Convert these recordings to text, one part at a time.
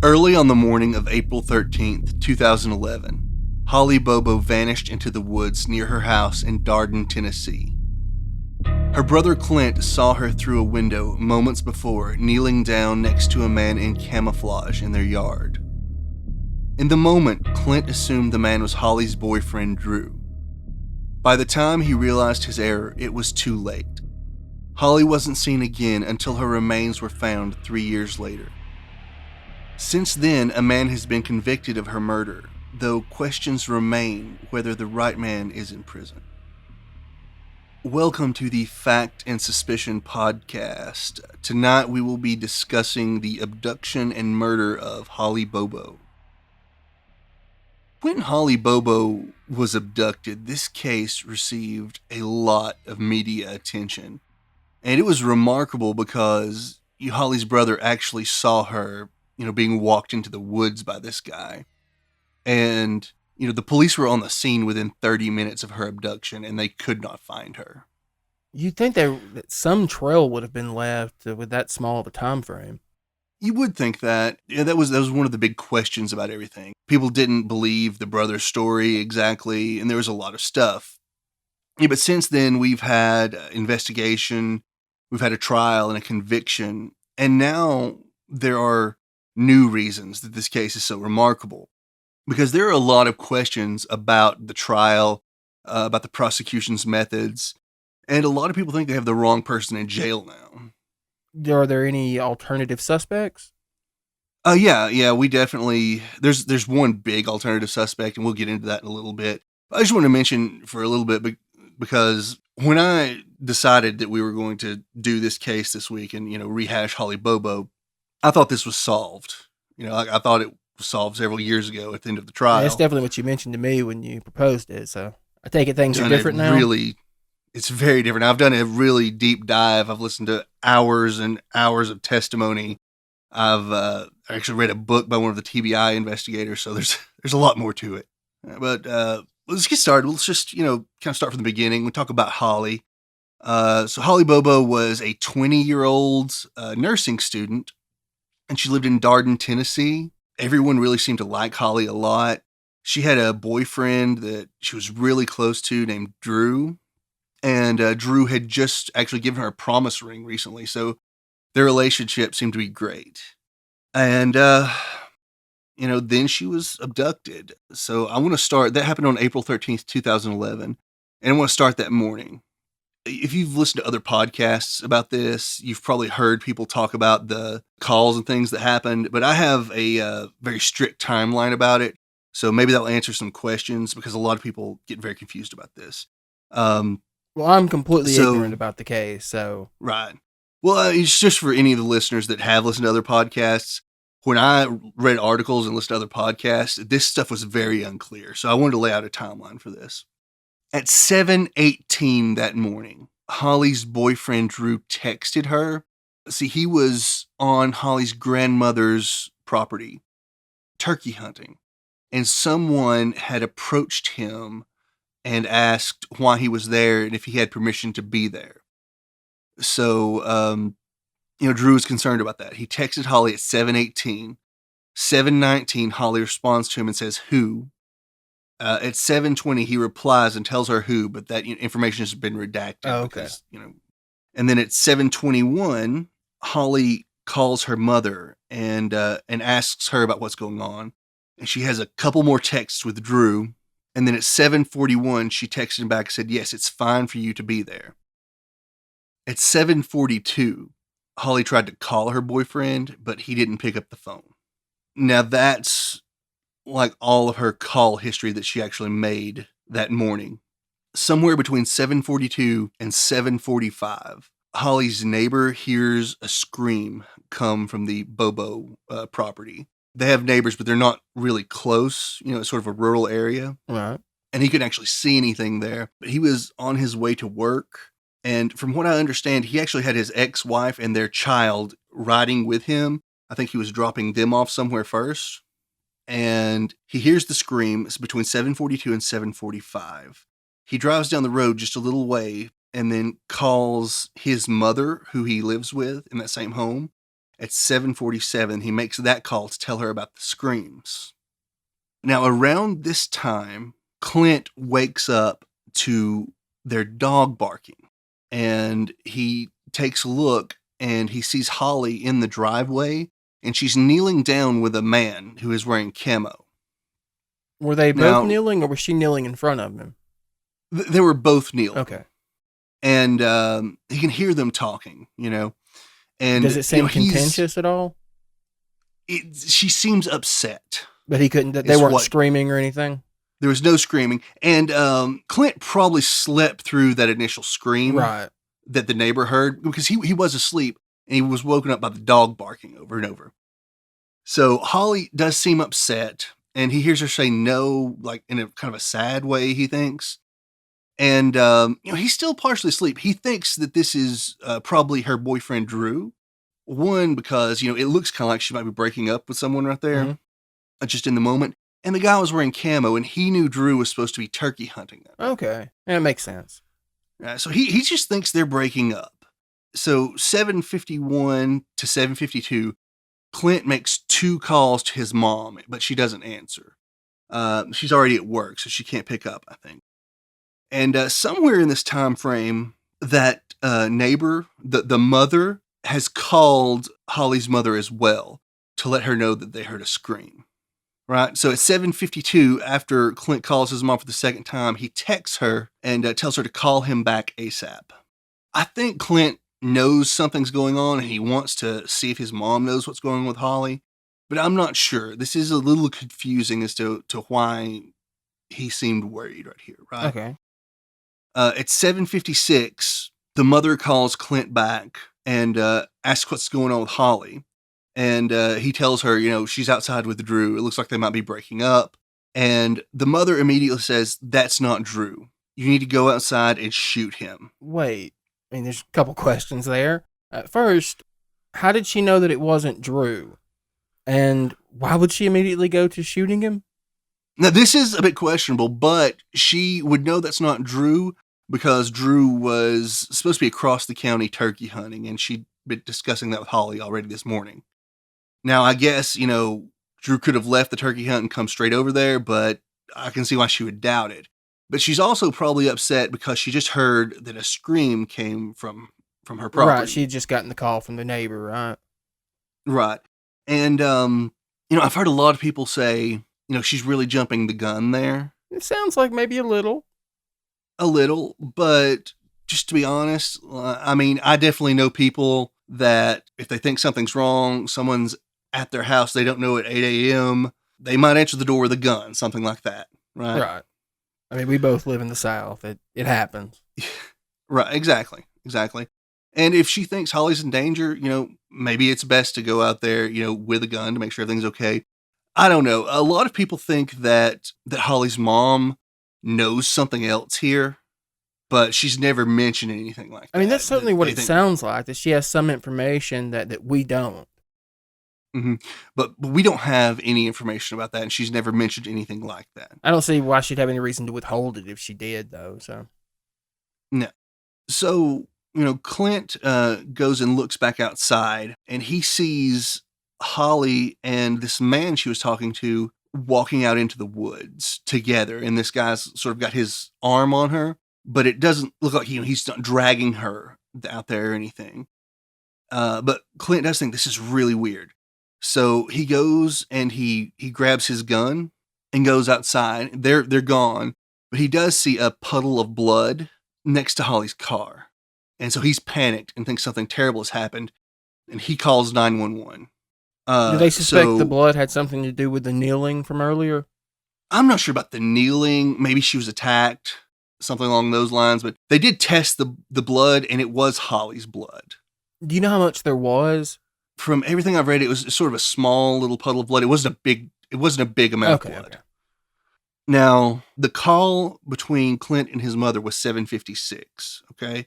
Early on the morning of April 13th, 2011, Holly Bobo vanished into the woods near her house in Darden, Tennessee. Her brother Clint saw her through a window moments before, kneeling down next to a man in camouflage in their yard. In the moment, Clint assumed the man was Holly's boyfriend, Drew. By the time he realized his error, it was too late. Holly wasn't seen again until her remains were found 3 years later. Since then, a man has been convicted of her murder, though questions remain whether the right man is in prison. Welcome to the Fact and Suspicion podcast. Tonight we will be discussing the abduction and murder of Holly Bobo. When Holly Bobo was abducted, this case received a lot of media attention. And it was remarkable because Holly's brother actually saw her, being walked into the woods by this guy. And, the police were on the scene within 30 minutes of her abduction and they could not find her. You'd think that some trail would have been left with that small of a time frame. You would think that. Yeah, that was one of the big questions about everything. People didn't believe the brother's story exactly, and there was a lot of stuff. Yeah, but since then, we've had investigation, we've had a trial and a conviction, and now there are new reasons that this case is so remarkable. Because there are a lot of questions about the trial, about the prosecution's methods, and a lot of people think they have the wrong person in jail now. Are there any alternative suspects? Yeah, we definitely, there's one big alternative suspect, and we'll get into that in a little bit. I just want to mention for a little bit, because when I decided that we were going to do this case this week and, rehash Holly Bobo, I thought this was solved. I thought it was solved several years ago at the end of the trial. Yeah, that's definitely what you mentioned to me when you proposed it, so I take it things are different now? It's very different. I've done a really deep dive. I've listened to hours and hours of testimony. I've actually read a book by one of the TBI investigators, so there's a lot more to it. But let's get started. Let's just, kind of start from the beginning. We talk about Holly. So Holly Bobo was a 20-year-old nursing student, and she lived in Darden, Tennessee. Everyone really seemed to like Holly a lot. She had a boyfriend that she was really close to named Drew. And Drew had just actually given her a promise ring recently, so their relationship seemed to be great. And, then she was abducted. So I want to start, that happened on April 13th, 2011, and I want to start that morning. If you've listened to other podcasts about this, you've probably heard people talk about the calls and things that happened, but I have a very strict timeline about it, so maybe that'll answer some questions, because a lot of people get very confused about this. Well, I'm completely ignorant about the case, so... Right. Well, it's just for any of the listeners that have listened to other podcasts. When I read articles and listened to other podcasts, this stuff was very unclear, so I wanted to lay out a timeline for this. At 7:18 that morning, Holly's boyfriend Drew texted her. See, he was on Holly's grandmother's property, turkey hunting, and someone had approached him and asked why he was there and if he had permission to be there. So, Drew was concerned about that. He texted Holly at 7:18. 7:19, Holly responds to him and says, "Who?" At 7:20, he replies and tells her who, but that information has been redacted. Oh, okay. Because, And then at 7:21, Holly calls her mother and asks her about what's going on. And she has a couple more texts with Drew. And then at 7:41, she texted him back and said, "Yes, it's fine for you to be there." At 7:42, Holly tried to call her boyfriend, but he didn't pick up the phone. Now that's like all of her call history that she actually made that morning. Somewhere between 7:42 and 7:45, Holly's neighbor hears a scream come from the Bobo property. They have neighbors, but they're not really close. It's sort of a rural area. Right. And he couldn't actually see anything there. But he was on his way to work. And from what I understand, he actually had his ex-wife and their child riding with him. I think he was dropping them off somewhere first. And he hears the scream. It's between 7:42 and 7:45. He drives down the road just a little way and then calls his mother, who he lives with in that same home, At 7:47, he makes that call to tell her about the screams. Now, around this time, Clint wakes up to their dog barking, and he takes a look, and he sees Holly in the driveway, and she's kneeling down with a man who is wearing camo. Were they both Now, kneeling, or was she kneeling in front of him? They were both kneeling. Okay. And he can hear them talking, And does it seem contentious at all? She seems upset. But he couldn't. They weren't screaming or anything. There was no screaming, and Clint probably slept through that initial scream right. that the neighbor heard because he was asleep and he was woken up by the dog barking over and over. So Holly does seem upset, and he hears her say no, like in a kind of a sad way, he thinks. And he's still partially asleep. He thinks that this is probably her boyfriend Drew. One, because it looks kind of like she might be breaking up with someone right there, just in the moment. And the guy was wearing camo, and he knew Drew was supposed to be turkey hunting them. Okay, yeah, it makes sense. So he just thinks they're breaking up. So 7:51 to 7:52, Clint makes 2 calls to his mom, but she doesn't answer. She's already at work, so she can't pick up, I think. And somewhere in this time frame, that neighbor, the mother, has called Holly's mother as well to let her know that they heard a scream. Right? So at 7:52, after Clint calls his mom for the second time, he texts her and tells her to call him back ASAP. I think Clint knows something's going on and he wants to see if his mom knows what's going on with Holly, but I'm not sure. This is a little confusing as to why he seemed worried right here, right? Okay. At 7:56, the mother calls Clint back and asks what's going on with Holly. And he tells her, she's outside with Drew. It looks like they might be breaking up. And the mother immediately says, that's not Drew. You need to go outside and shoot him. Wait. I mean, there's a couple questions there. First, how did she know that it wasn't Drew? And why would she immediately go to shooting him? Now, this is a bit questionable, but she would know that's not Drew because Drew was supposed to be across the county turkey hunting, and she'd been discussing that with Holly already this morning. Now, I guess, Drew could have left the turkey hunt and come straight over there, but I can see why she would doubt it. But she's also probably upset because she just heard that a scream came from her property. Right, she had just gotten the call from the neighbor, right? Right. And, I've heard a lot of people say, she's really jumping the gun there. It sounds like maybe a little. A little, but just to be honest, I definitely know people that if they think something's wrong, someone's at their house, they don't know at 8 a.m., they might answer the door with a gun, something like that, right? Right. I mean, we both live in the South. It happens. Right, exactly. And if she thinks Holly's in danger, maybe it's best to go out there, with a gun to make sure everything's okay. I don't know. A lot of people think that Holly's mom knows something else here, but she's never mentioned anything like that. I mean, that's certainly what it sounds like, that she has some information that we don't. Mm-hmm. But we don't have any information about that, and she's never mentioned anything like that. I don't see why she'd have any reason to withhold it if she did, though. So no. So, Clint goes and looks back outside, and he sees Holly and this man she was talking to walking out into the woods together, and this guy's sort of got his arm on her, but it doesn't look like he's not dragging her out there or anything. But Clint does think this is really weird. So he goes and he grabs his gun and goes outside. They're gone, but he does see a puddle of blood next to Holly's car. And so he's panicked and thinks something terrible has happened, and he calls 911. Do they suspect the blood had something to do with the kneeling from earlier? I'm not sure about the kneeling. Maybe she was attacked, something along those lines, but they did test the blood, and it was Holly's blood. Do you know how much there was? From everything I've read, it was sort of a small little puddle of blood. It wasn't a big amount of blood. Okay. Now, the call between Clint and his mother was 7:56, okay?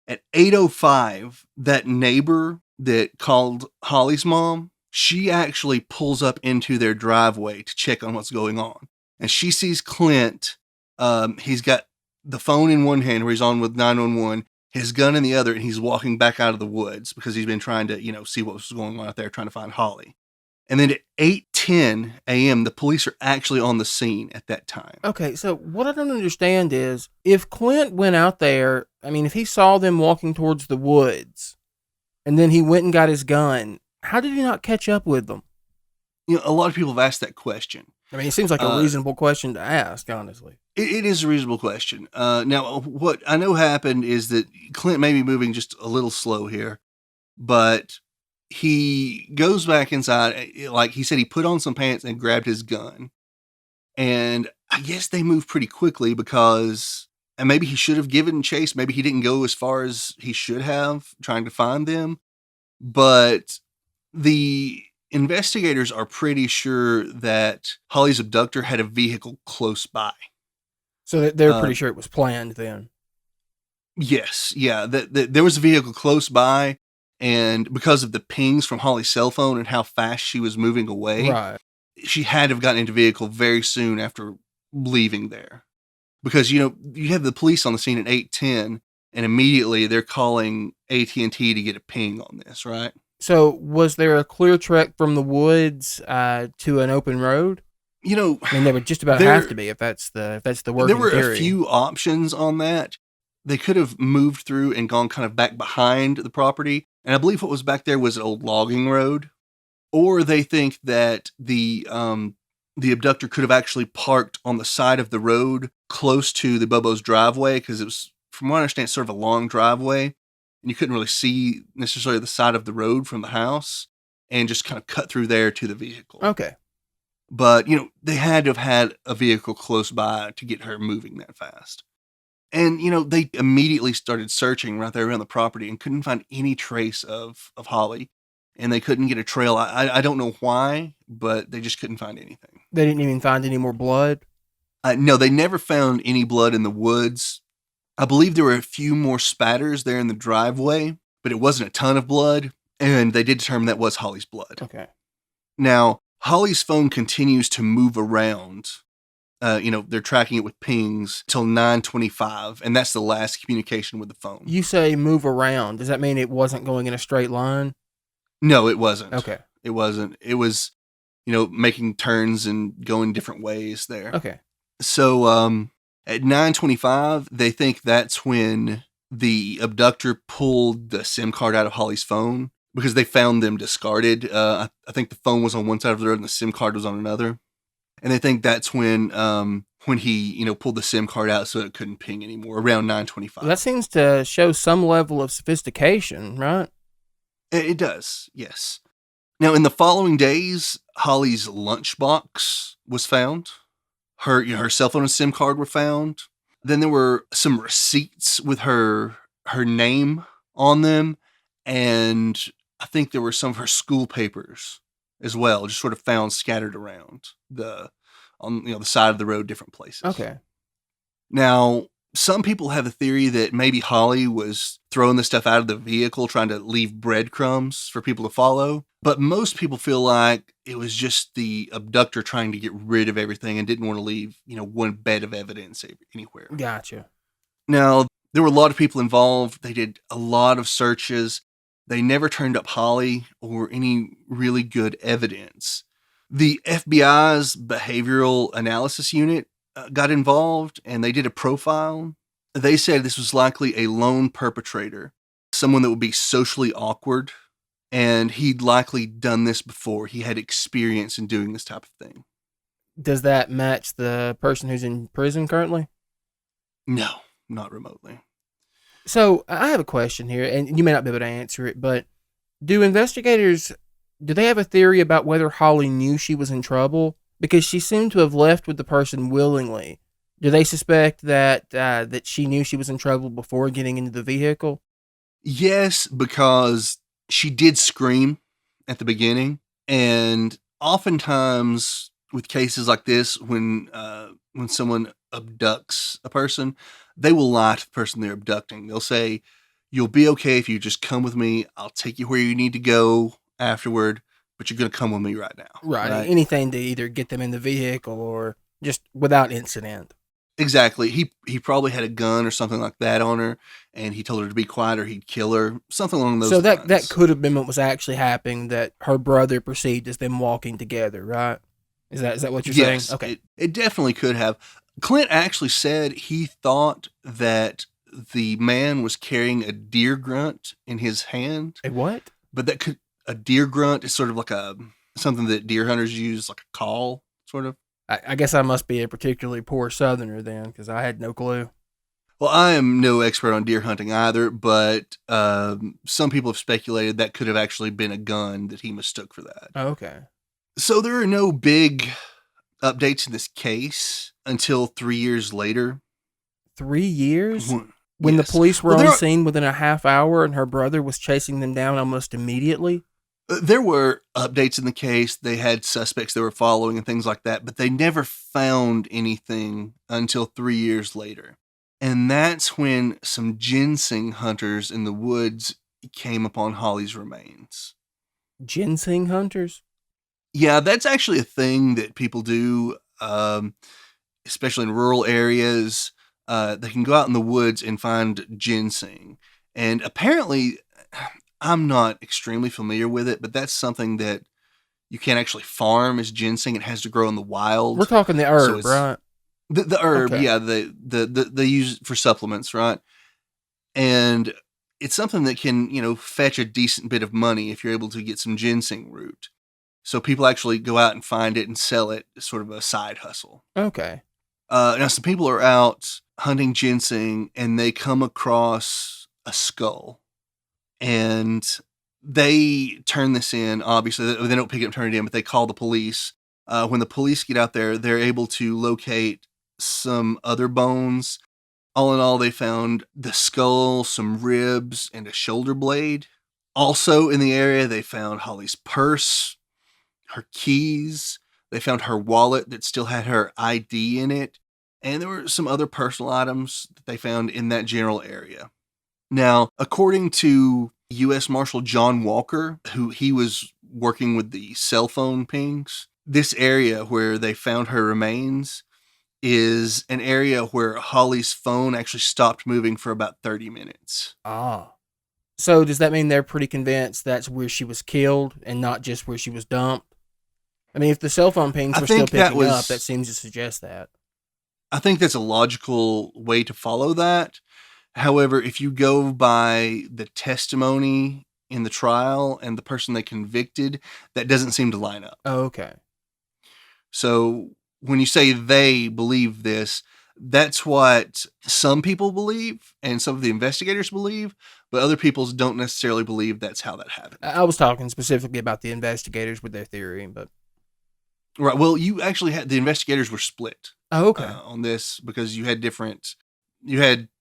At 8:05, that neighbor that called Holly's mom, she actually pulls up into their driveway to check on what's going on. And she sees Clint. He's got the phone in one hand where he's on with 911, his gun in the other, and he's walking back out of the woods because he's been trying to, see what was going on out there, trying to find Holly. And then at 8:10 a.m., the police are actually on the scene at that time. Okay, so what I don't understand is if Clint went out there, I mean, if he saw them walking towards the woods and then he went and got his gun, how did he not catch up with them? A lot of people have asked that question. I mean, it seems like a reasonable question to ask, honestly. It is a reasonable question. Now, what I know happened is that Clint may be moving just a little slow here, but he goes back inside. Like he said, he put on some pants and grabbed his gun. And I guess they moved pretty quickly because, and maybe he should have given chase. Maybe he didn't go as far as he should have trying to find them. But the investigators are pretty sure that Holly's abductor had a vehicle close by. So they're pretty sure it was planned then. Yes. Yeah. There was a vehicle close by. And because of the pings from Holly's cell phone and how fast she was moving away, Right. she had to have gotten into the vehicle very soon after leaving there. Because, you have the police on the scene at 8:10, and immediately they're calling AT&T to get a ping on this, right? So was there a clear trek from the woods to an open road? I mean, there would just about have to be if that's the working There were theory. a few options on that. They could have moved through and gone kind of back behind the property. And I believe what was back there was an old logging road. Or they think that the abductor could have actually parked on the side of the road close to the Bobo's driveway, because it was, from what I understand, sort of a long driveway, and you couldn't really see necessarily the side of the road from the house, and just kind of cut through there to the vehicle. Okay. But, they had to have had a vehicle close by to get her moving that fast. And, they immediately started searching right there around the property and couldn't find any trace of Holly. And they couldn't get a trail. I don't know why, but they just couldn't find anything. They didn't even find any more blood? No, they never found any blood in the woods. I believe there were a few more spatters there in the driveway, but it wasn't a ton of blood. And they did determine that was Holly's blood. Okay. Now, Holly's phone continues to move around. They're tracking it with pings till 9:25, and that's the last communication with the phone. You say move around. Does that mean it wasn't going in a straight line? No, it wasn't. Okay. It wasn't. It was, making turns and going different ways there. Okay. So, at 9:25, they think that's when the abductor pulled the SIM card out of Holly's phone, because they found them discarded. I think the phone was on one side of the road and the SIM card was on another. And they think that's when he, pulled the SIM card out so it couldn't ping anymore, around 9:25. Well, that seems to show some level of sophistication, right? It does, yes. Now, in the following days, Holly's lunchbox was found. Her cell phone and SIM card were found. Then there were some receipts with her name on them, and I think there were some of her school papers as well, just sort of found scattered around on the side of the road, different places. Okay. Now, some people have a theory that maybe Holly was throwing this stuff out of the vehicle, trying to leave breadcrumbs for people to follow. But most people feel like it was just the abductor trying to get rid of everything and didn't want to leave, one bed of evidence anywhere. Gotcha. Now, there were a lot of people involved. They did a lot of searches. They never turned up Holly or any really good evidence. The FBI's behavioral analysis unit got involved, and they did a profile. They said this was likely a lone perpetrator, someone that would be socially awkward, and he'd likely done this before. He had experience in doing this type of thing. Does that match the person who's in prison currently? No, not remotely. So I have a question here, and you may not be able to answer it, but do investigators, do they have a theory about whether Holly knew she was in trouble? Because she seemed to have left with the person willingly. Do they suspect that she knew she was in trouble before getting into the vehicle? Yes, because she did scream at the beginning, and oftentimes with cases like this, when someone abducts a person, they will lie to the person they're abducting. They'll say, "You'll be okay if you just come with me. I'll take you where you need to go afterward, but you're going to come with me right now." Right. Anything to either get them in the vehicle or just without incident. Exactly. He probably had a gun or something like that on her, and he told her to be quiet or he'd kill her. Something along So those that lines. could have been what was actually happening, that her brother perceived as them walking together, right? Is that what you're saying? Yes, Okay. it definitely could have. Clint actually said he thought that the man was carrying a deer grunt in his hand, A what? but a deer grunt is sort of like something that deer hunters use, like a call, sort of. I guess I must be a particularly poor Southerner then, because I had no clue. Well, I am no expert on deer hunting either, but some people have speculated that could have actually been a gun that he mistook for that. Oh, okay. So there are no big updates in this case until 3 years later. 3 years? When the Yes. police were Well, on scene within a half hour and her brother was chasing them down almost immediately? there were updates in the case. They had suspects they were following and things like that, but they never found anything until 3 years later. And that's when some ginseng hunters in the woods came upon Holly's remains. Ginseng hunters? Yeah, that's actually a thing that people do, especially in rural areas. They can go out in the woods and find ginseng. And apparently, I'm not extremely familiar with it, but that's something that you can't actually farm as ginseng. It has to grow in the wild. We're talking the herb, right? The herb, Okay. yeah, they use it for supplements, right? And it's something that can, fetch a decent bit of money if you're able to get some ginseng root. So people actually go out and find it and sell it as sort of a side hustle. Okay. Now, some people are out hunting ginseng and they come across a skull. And they turn this in, obviously. They don't pick it up and turn it in, but they call the police. When the police get out there, they're able to locate some other bones. All in all, they found the skull, some ribs, and a shoulder blade. Also in the area, they found Holly's purse, her keys. They found her wallet that still had her ID in it. And there were some other personal items that they found in that general area. Now, according to U.S. Marshal John Walker, who he was working with the cell phone pings, this area where they found her remains is an area where Holly's phone actually stopped moving for about 30 minutes. Ah. So does that mean they're pretty convinced that's where she was killed and not just where she was dumped? I mean, if the cell phone pings I were still think that picking up, was. that seems to suggest that. I think that's a logical way to follow that. However, if you go by the testimony in the trial and the person they convicted, that doesn't seem to line up. Oh, okay. So when you say they believe this, that's what some people believe and some of the investigators believe, but other people don't necessarily believe that's how that happened. I was talking specifically about the investigators with their theory, but Right. Well, you actually had the investigators were split okay. on this because you had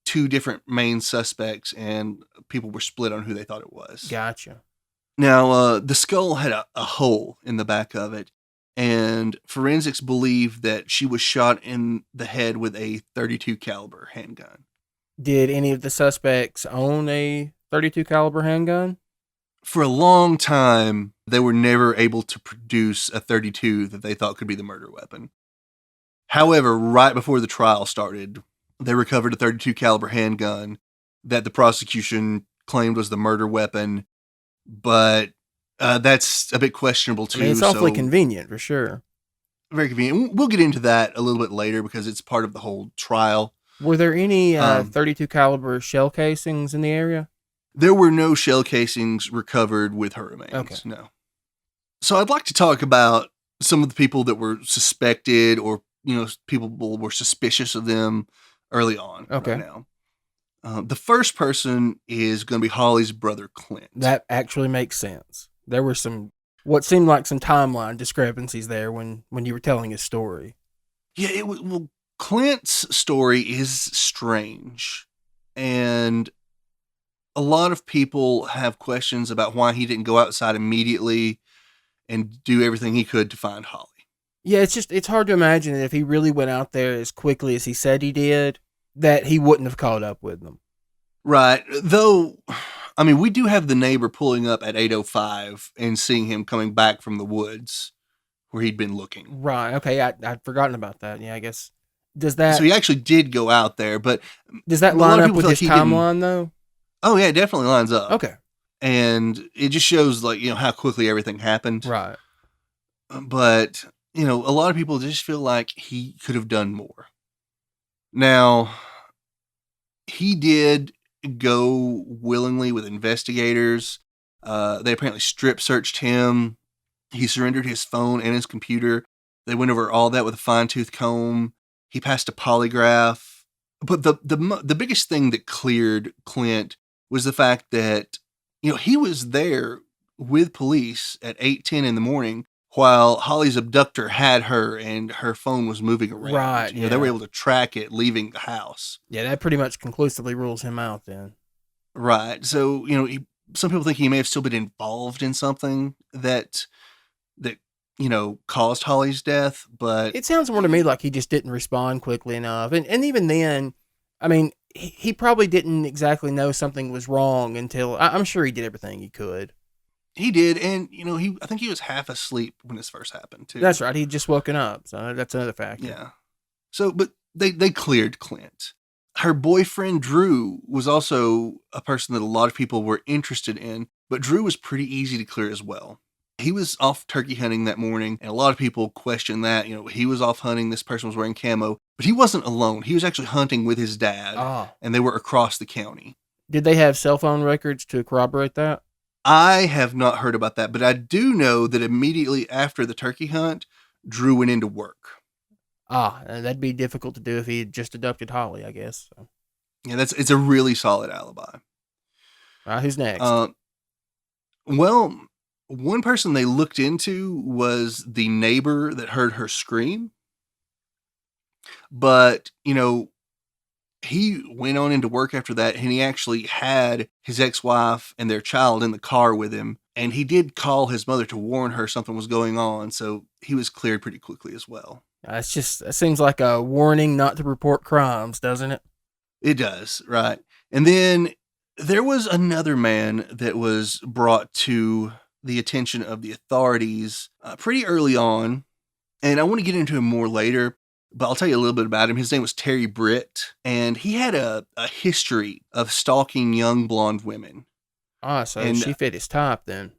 two different main suspects and people were split on who they thought it was. Gotcha. Now, the skull had a hole in the back of it, and forensics believe that she was shot in the head with a .32 caliber handgun. Did any of the suspects own a .32 caliber handgun? For a long time, they were never able to produce a .32 that they thought could be the murder weapon. However, right before the trial started, they recovered a .32 caliber handgun that the prosecution claimed was the murder weapon, but that's a bit questionable too. I mean, it's awfully convenient for sure. Very convenient. We'll get into that a little bit later because it's part of the whole trial. Were there any .32 caliber shell casings in the area? There were no shell casings recovered with her remains. Okay. No. So I'd like to talk about some of the people that were suspected or, people were suspicious of them early on. Okay. Right now. The first person is going to be Holly's brother, Clint. That actually makes sense. There were what seemed like some timeline discrepancies there when you were telling his story. Yeah, Clint's story is strange. And a lot of people have questions about why he didn't go outside immediately and do everything he could to find Holly. Yeah, it's hard to imagine that if he really went out there as quickly as he said he did, that he wouldn't have caught up with them. Right. Though, I mean, we do have the neighbor pulling up at 8:05 and seeing him coming back from the woods where he'd been looking. Right. Okay. I'd forgotten about that. Yeah, I guess Does So that he actually did go out there, but does a that lot line of up people with feel like his he didn't. timeline though? Oh yeah, it definitely lines up. Okay. And it just shows like, how quickly everything happened. Right. But, a lot of people just feel like he could have done more. Now, he did go willingly with investigators. They apparently strip searched him. He surrendered his phone and his computer. They went over all that with a fine-tooth comb. He passed a polygraph. But the biggest thing that cleared Clint was the fact that, he was there with police at 8:10 in the morning while Holly's abductor had her and her phone was moving around. Right. They were Yeah. able to track it leaving the house. Yeah. That pretty much conclusively rules him out then. Right. So, some people think he may have still been involved in something that caused Holly's death, but It sounds more to me like he just didn't respond quickly enough, and even then, I mean, he probably didn't exactly know something was wrong until I'm sure he did everything he could. he did, and I think he was half asleep when this first happened too. That's right. He'd just woken up, so that's another factor. Yeah. So, but they cleared Clint. Her boyfriend Drew was also a person that a lot of people were interested in, but Drew was pretty easy to clear as well. He was off turkey hunting that morning, and a lot of people questioned that. He was off hunting, this person was wearing camo, but he wasn't alone. He was actually hunting with his dad, Ah, and they were across the county. did they have cell phone records to corroborate that? I have not heard about that, but I do know that immediately after the turkey hunt, Drew went into work. Ah, that'd be difficult to do if he had just abducted Holly, I guess. So. Yeah, it's a really solid alibi. All right, who's next? Well, one person they looked into was the neighbor that heard her scream. But, he went on into work after that, and he actually had his ex-wife and their child in the car with him. And he did call his mother to warn her something was going on. So he was cleared pretty quickly as well. That seems like a warning not to report crimes, doesn't it? It does, right? And then there was another man that was brought to the attention of the authorities pretty early on. And I want to get into him more later, but I'll tell you a little bit about him. His name was Terry Britt, and he had a history of stalking young blonde women. Ah, so And she fit his type then.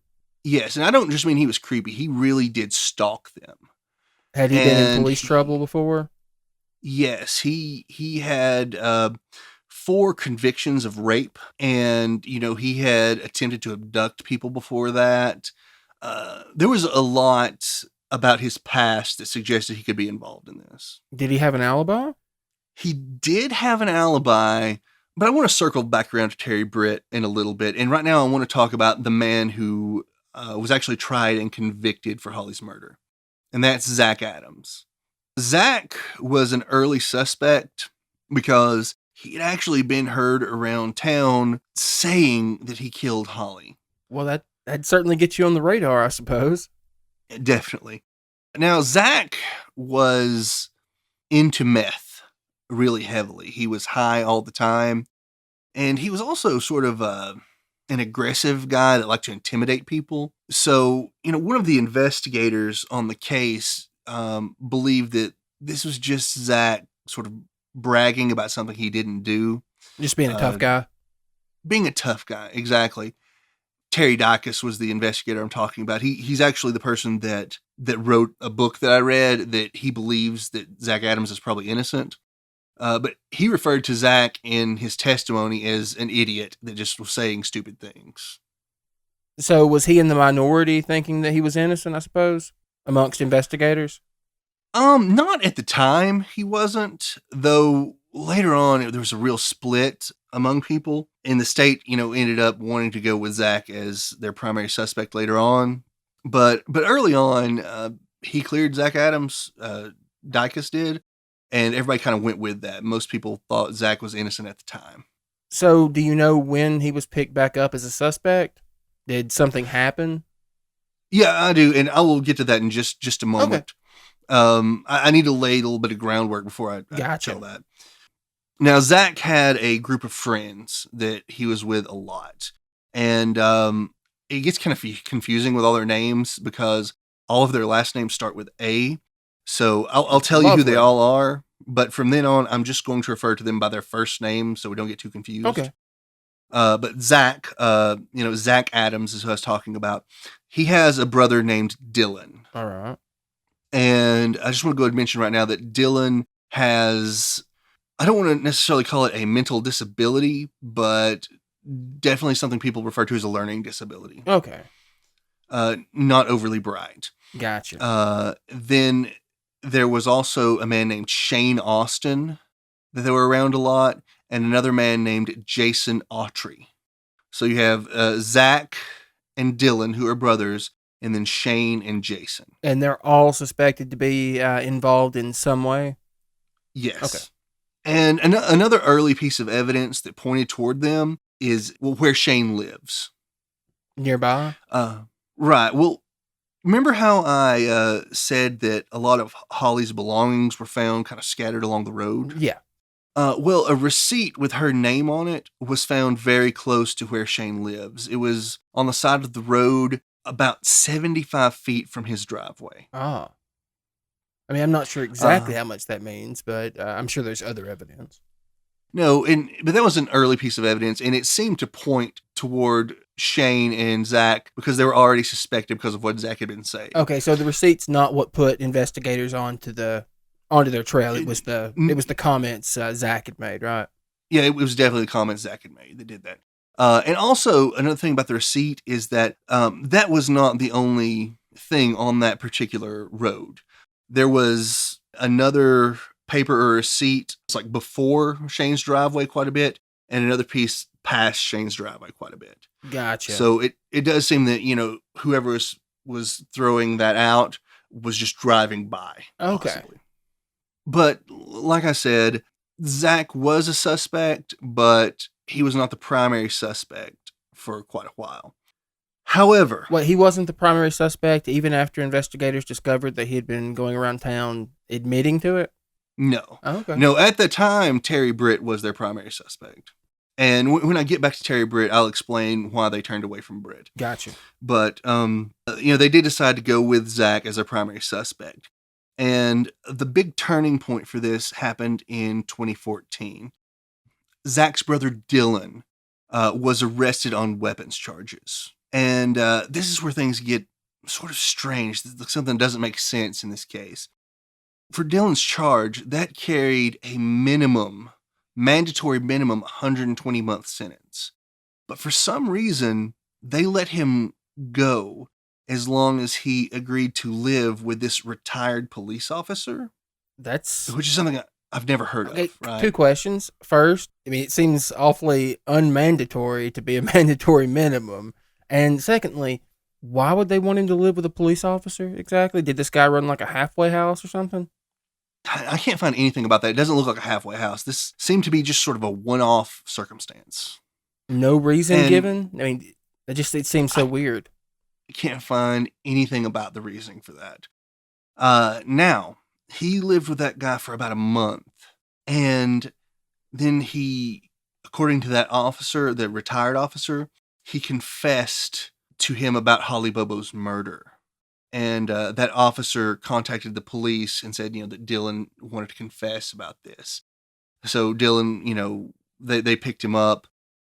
yes, and I don't just mean he was creepy. He really did stalk them. Had he been in And police trouble before? yes, he had 4 convictions of rape, and he had attempted to abduct people before that. There was a lot about his past that suggested he could be involved in this. Did he have an alibi? He did have an alibi, but I want to circle back around to Terry Britt in a little bit. And right now I want to talk about the man who was actually tried and convicted for Holly's murder. And that's Zach Adams. Zach was an early suspect because he had actually been heard around town saying that he killed Holly. Well, that'd certainly get you on the radar, I suppose. Definitely. Now, Zach was into meth really heavily. He was high all the time. And he was also sort of an aggressive guy that liked to intimidate people. So, one of the investigators on the case believed that this was just Zach sort of bragging about something he didn't do. Just being a tough guy. Being a tough guy, exactly. Terry Dicus was the investigator I'm talking about. He's actually the person that wrote a book that I read that he believes that Zach Adams is probably innocent. But he referred to Zach in his testimony as an idiot that just was saying stupid things. So was he in the minority thinking that he was innocent, I suppose, amongst investigators? Not at the time he wasn't, though later on there was a real split among people. And the state, ended up wanting to go with Zach as their primary suspect later on. But early on, he cleared Zach Adams, Dicus did, and everybody kind of went with that. Most people thought Zach was innocent at the time. So do you know when he was picked back up as a suspect? Did something happen? Yeah, I do, and I will get to that in just a moment. Okay. I need to lay a little bit of groundwork before I tell that. Now, Zach had a group of friends that he was with a lot. And it gets kind of confusing with all their names because all of their last names start with A. So I'll tell you who they all are. But from then on, I'm just going to refer to them by their first name so we don't get too confused. Okay. But Zach, Zach Adams is who I was talking about. He has a brother named Dylan. All right. And I just want to go ahead and mention right now that Dylan has, I don't want to necessarily call it a mental disability, but definitely something people refer to as a learning disability. Okay. Not overly bright. Gotcha. Then there was also a man named Shane Austin that they were around a lot, and another man named Jason Autry. So you have Zach and Dylan, who are brothers, and then Shane and Jason. And they're all suspected to be involved in some way? Yes. Okay. And another early piece of evidence that pointed toward them is where Shane lives. Nearby? Right. Well, remember how I said that a lot of Holly's belongings were found kind of scattered along the road? Yeah. Well, a receipt with her name on it was found very close to where Shane lives. It was on the side of the road about 75 feet from his driveway. Ah. I mean, I'm not sure exactly how much that means, but I'm sure there's other evidence. No, but that was an early piece of evidence, and it seemed to point toward Shane and Zach because they were already suspected because of what Zach had been saying. Okay, so the receipt's not what put investigators onto their trail. It was the comments Zach had made, right? Yeah, it was definitely the comments Zach had made that did that. And also, another thing about the receipt is that that was not the only thing on that particular road. There was another paper or receipt, it's like before Shane's driveway quite a bit, and another piece past Shane's driveway quite a bit. Gotcha. So it does seem that, whoever was throwing that out was just driving by. Okay. Possibly. But like I said, Zach was a suspect, but he was not the primary suspect for quite a while. However... Wait, he wasn't the primary suspect even after investigators discovered that he had been going around town admitting to it? No. Oh, okay. No, at the time, Terry Britt was their primary suspect. And when I get back to Terry Britt, I'll explain why they turned away from Britt. Gotcha. But, they did decide to go with Zach as their primary suspect. And the big turning point for this happened in 2014. Zach's brother Dylan was arrested on weapons charges. And this is where things get sort of strange. Something doesn't make sense in this case. For Dylan's charge, that carried a mandatory minimum 120-month sentence. But for some reason, they let him go as long as he agreed to live with this retired police officer. Which is something I've never heard of, right? 2 questions. First, I mean, it seems awfully unmandatory to be a mandatory minimum. And secondly, why would they want him to live with a police officer exactly? Did this guy run like a halfway house or something? I can't find anything about that. It doesn't look like a halfway house. This seemed to be just sort of a one-off circumstance. No reason given? I mean, it seems so weird. I can't find anything about the reasoning for that. Now, he lived with that guy for about a month. And then he, according to that officer, the retired officer, he confessed to him about Holly Bobo's murder. And that officer contacted the police and said, that Dylan wanted to confess about this. So Dylan, they picked him up,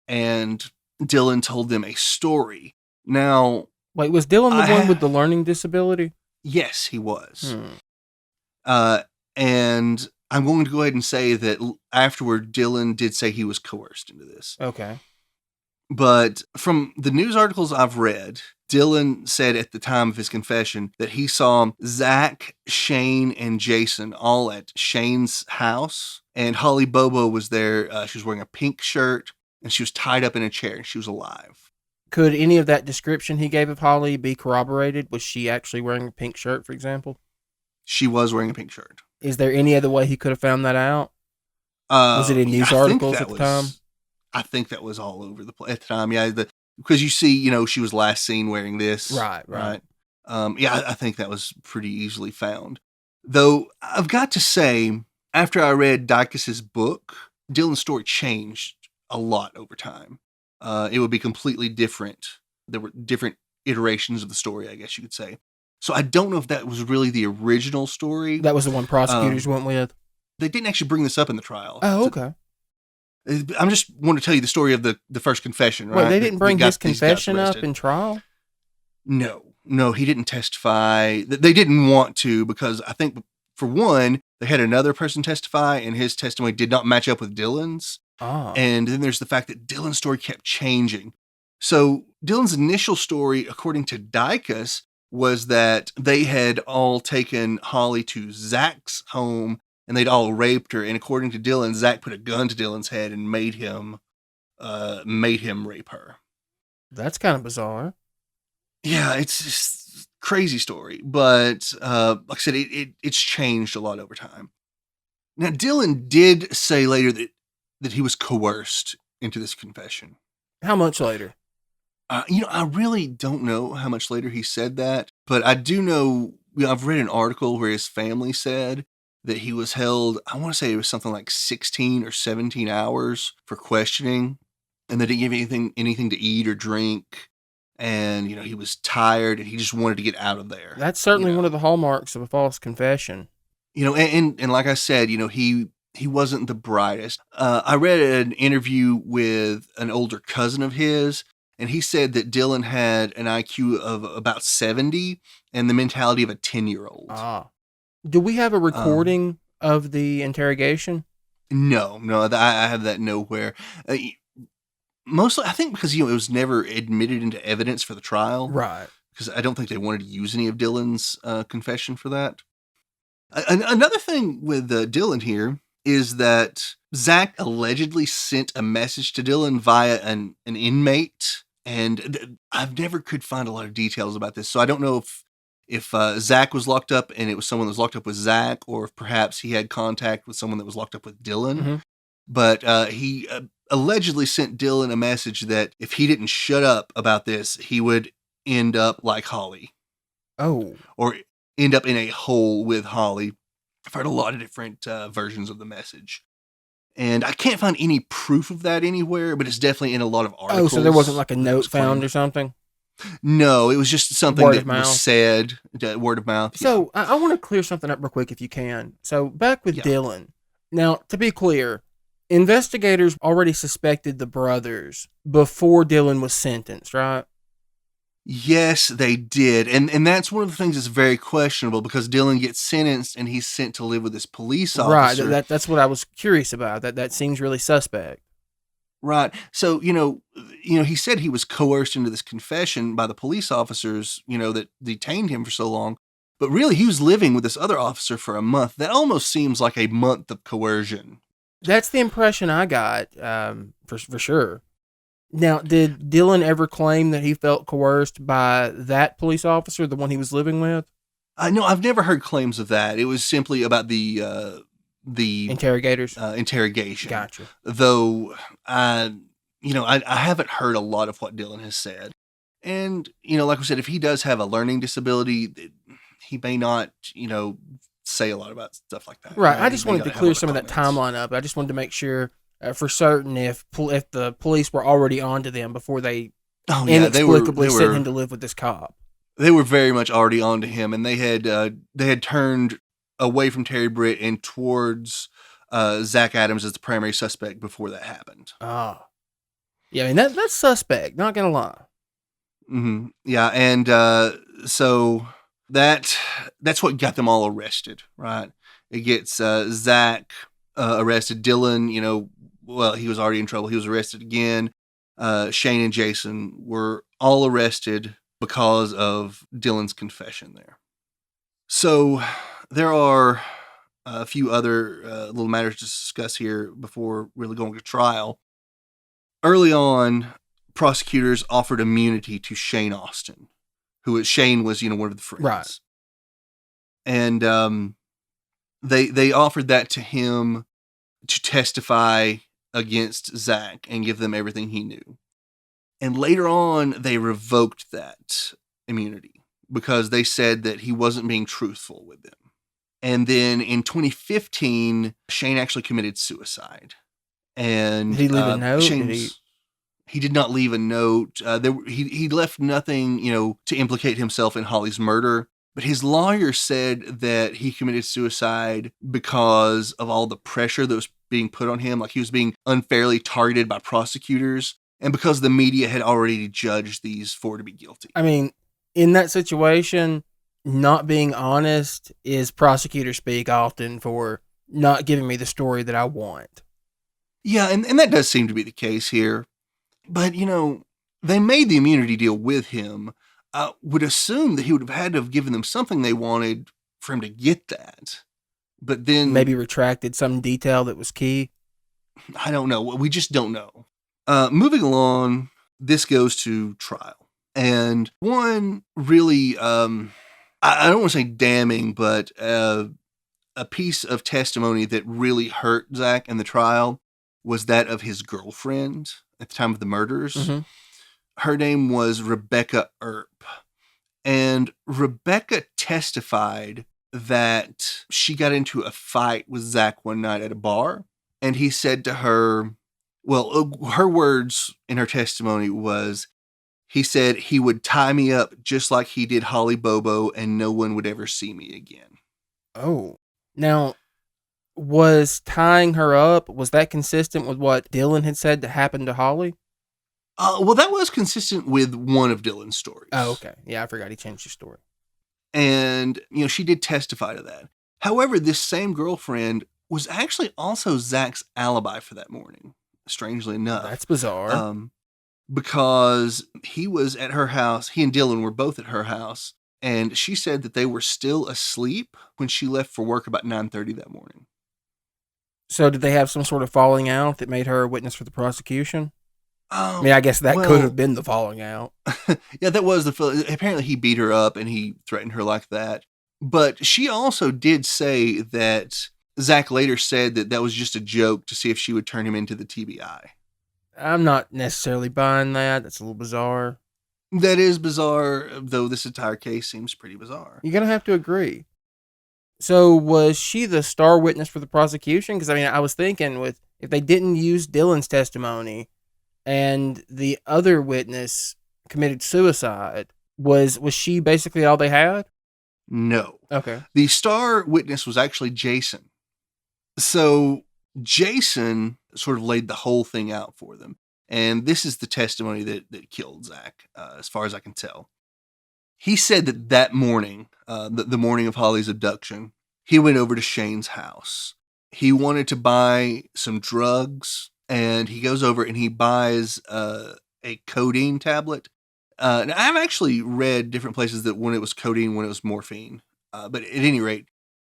and Dylan told them a story. Now... Wait, was Dylan the one with the learning disability? Yes, he was. And I'm going to go ahead and say that afterward, Dylan did say he was coerced into this. Okay. But from the news articles I've read, Dylan said at the time of his confession that he saw Zach, Shane, and Jason all at Shane's house. And Holly Bobo was there. She was wearing a pink shirt, and she was tied up in a chair, and she was alive. Could any of that description he gave of Holly be corroborated? Was she actually wearing a pink shirt, for example? She was wearing a pink shirt. Is there any other way he could have found that out? Was it in news articles at the time? I think that was all over the place at the time. Yeah, because you see, she was last seen wearing this. Right. I think that was pretty easily found. Though I've got to say, after I read Dykas's book, Dylan's story changed a lot over time. It would be completely different. There were different iterations of the story, I guess you could say. So I don't know if that was really the original story. That was the one prosecutors went with? they didn't actually bring this up in the trial. Oh, okay. I'm just want to tell you the story of the first confession, right? Wait, they didn't bring his confession up in trial? No, he didn't testify. They didn't want to because I think, for one, they had another person testify and his testimony did not match up with Dylan's. Ah. And then there's the fact that Dylan's story kept changing. So Dylan's initial story, according to Dykus, was that they had all taken Holly to Zach's home and they'd all raped her. And according to Dylan, Zach put a gun to Dylan's head and made him rape her. That's kind of bizarre. Yeah, it's just a crazy story. But like I said, it's changed a lot over time. Now, Dylan did say later that he was coerced into this confession. How much later? I really don't know how much later he said that, but I do know, I've read an article where his family said that he was held, I want to say it was something like 16 or 17 hours for questioning, and they didn't give anything to eat or drink, and, he was tired, and he just wanted to get out of there. That's certainly one of the hallmarks of a false confession. And like I said, he wasn't the brightest. I read an interview with an older cousin of his, and he said that Dylan had an IQ of about 70 and the mentality of a 10-year-old. Ah. Do we have a recording of the interrogation? No, I have that nowhere. Mostly, I think because, it was never admitted into evidence for the trial. Right. Because I don't think they wanted to use any of Dylan's confession for that. Another thing with Dylan here is that Zach allegedly sent a message to Dylan via an inmate. And I've never could find a lot of details about this. So I don't know if Zach was locked up and it was someone that was locked up with Zach, or if perhaps he had contact with someone that was locked up with Dylan. Mm-hmm. But he allegedly sent Dylan a message that if he didn't shut up about this, he would end up like Holly. Oh. Or end up in a hole with Holly. I've heard a lot of different versions of the message. And I can't find any proof of that anywhere, but it's definitely in a lot of articles. Oh, so there wasn't like a note found or something? No, it was just something that was said, word of mouth. So I want to clear something up real quick if you can. So back with Dylan. Now, to be clear, investigators already suspected the brothers before Dylan was sentenced, right? Yes, they did. And that's one of the things that's very questionable because Dylan gets sentenced and he's sent to live with this police officer. Right. That's what I was curious about. That seems really suspect. Right. So, he said he was coerced into this confession by the police officers, that detained him for so long. But really, he was living with this other officer for a month. That almost seems like a month of coercion. That's the impression I got, for sure. Now, did Dylan ever claim that he felt coerced by that police officer, the one he was living with? No, I've never heard claims of that. It was simply about the interrogators. Interrogation. Gotcha. Though, I haven't heard a lot of what Dylan has said. And, like we said, if he does have a learning disability, he may not, say a lot about stuff like that. Right. I just wanted to clear some of that timeline up. I just wanted to make sure for certain if the police were already onto them before they inexplicably sent him to live with this cop. They were very much already onto him, and they had turned away from Terry Britt and towards Zach Adams as the primary suspect before that happened. Ah. Yeah, I mean, that's suspect, not going to lie. Mm-hmm. Yeah, and so that's what got them all arrested, right? It gets Zach arrested. Dylan, he was already in trouble. He was arrested again. Shane and Jason were all arrested because of Dylan's confession there. So there are a few other little matters to discuss here before really going to trial. Early on, prosecutors offered immunity to Shane Austin, Shane was, one of the friends. Right. And they offered that to him to testify against Zach and give them everything he knew. And later on, they revoked that immunity because they said that he wasn't being truthful with them. And then in 2015, Shane actually committed suicide. And did he leave a note? He did not leave a note. He left nothing, to implicate himself in Holly's murder. But his lawyer said that he committed suicide because of all the pressure that was being put on him. Like he was being unfairly targeted by prosecutors, and because the media had already judged these four to be guilty. I mean, in that situation, not being honest is prosecutor speak often for not giving me the story that I want. Yeah, and that does seem to be the case here. But, they made the immunity deal with him. I would assume that he would have had to have given them something they wanted for him to get that. But then... Maybe retracted some detail that was key. I don't know. We just don't know. Moving along, this goes to trial. And one really, I don't want to say damning, but a piece of testimony that really hurt Zach in the trial was that of his girlfriend at the time of the murders. Mm-hmm. Her name was Rebecca Earp. And Rebecca testified that she got into a fight with Zach one night at a bar. And he said to her, well, her words in her testimony was, he said he would tie me up just like he did Holly Bobo and no one would ever see me again. Oh. Now, was tying her up, was that consistent with what Dylan had said to happen to Holly? Well, that was consistent with one of Dylan's stories. Oh, okay. Yeah, I forgot he changed his story. And, she did testify to that. However, this same girlfriend was actually also Zach's alibi for that morning, strangely enough. That's bizarre. Because he was at her house, he and Dylan were both at her house, and she said that they were still asleep when she left for work about 9:30 that morning. So did they have some sort of falling out that made her a witness for the prosecution? I mean, I guess that could have been the falling out. Yeah, that was apparently he beat her up and he threatened her like that. But she also did say that Zach later said that was just a joke to see if she would turn him into the TBI. I'm not necessarily buying that. That's a little bizarre. That is bizarre, though this entire case seems pretty bizarre. You're going to have to agree. So was she the star witness for the prosecution? Because, I was thinking if they didn't use Dylan's testimony and the other witness committed suicide, was she basically all they had? No. Okay. The star witness was actually Jason. So Jason sort of laid the whole thing out for them. And this is the testimony that killed Zach, as far as I can tell. He said that morning, the morning of Holly's abduction, he went over to Shane's house. He wanted to buy some drugs, and he goes over and he buys a codeine tablet. Now I've actually read different places that when it was codeine, when it was morphine. But at any rate,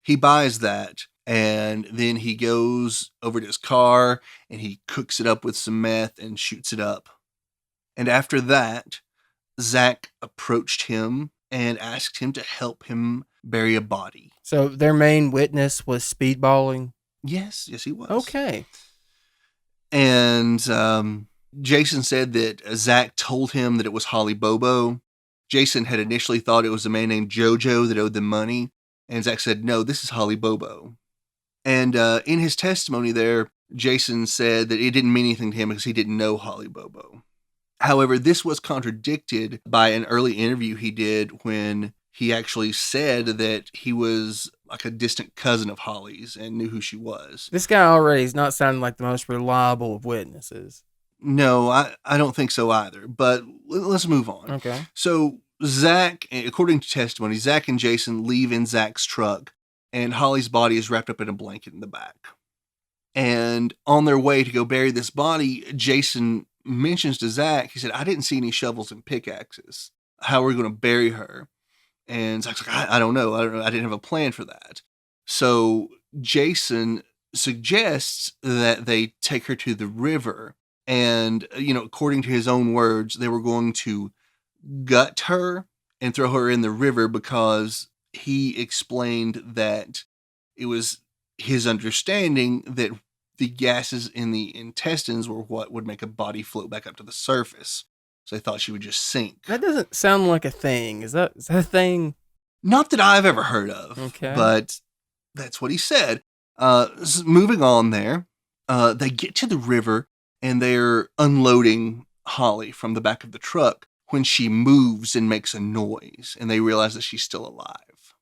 he buys that, and then he goes over to his car, and he cooks it up with some meth and shoots it up. And after that, Zach approached him and asked him to help him bury a body. So their main witness was speedballing? Yes, he was. Okay. And Jason said that Zach told him that it was Holly Bobo. Jason had initially thought it was a man named Jojo that owed them money. And Zach said, no, this is Holly Bobo. And in his testimony there, Jason said that it didn't mean anything to him because he didn't know Holly Bobo. However, this was contradicted by an early interview he did when he actually said that he was like a distant cousin of Holly's and knew who she was. This guy already is not sounding like the most reliable of witnesses. No, I don't think so either. But let's move on. Okay. So Zach, according to testimony, Zach and Jason leave in Zach's truck, and Holly's body is wrapped up in a blanket in the back. And on their way to go bury this body, Jason mentions to Zach, he said, I didn't see any shovels and pickaxes. How are we going to bury her? And Zach's like, I don't know. I didn't have a plan for that. So Jason suggests that they take her to the river. And, according to his own words, they were going to gut her and throw her in the river because he explained that it was his understanding that the gases in the intestines were what would make a body float back up to the surface. So they thought she would just sink. That doesn't sound like a thing. Is that a thing? Not that I've ever heard of. Okay. But that's what he said. Moving on there, they get to the river and they're unloading Holly from the back of the truck when she moves and makes a noise, and they realize that she's still alive.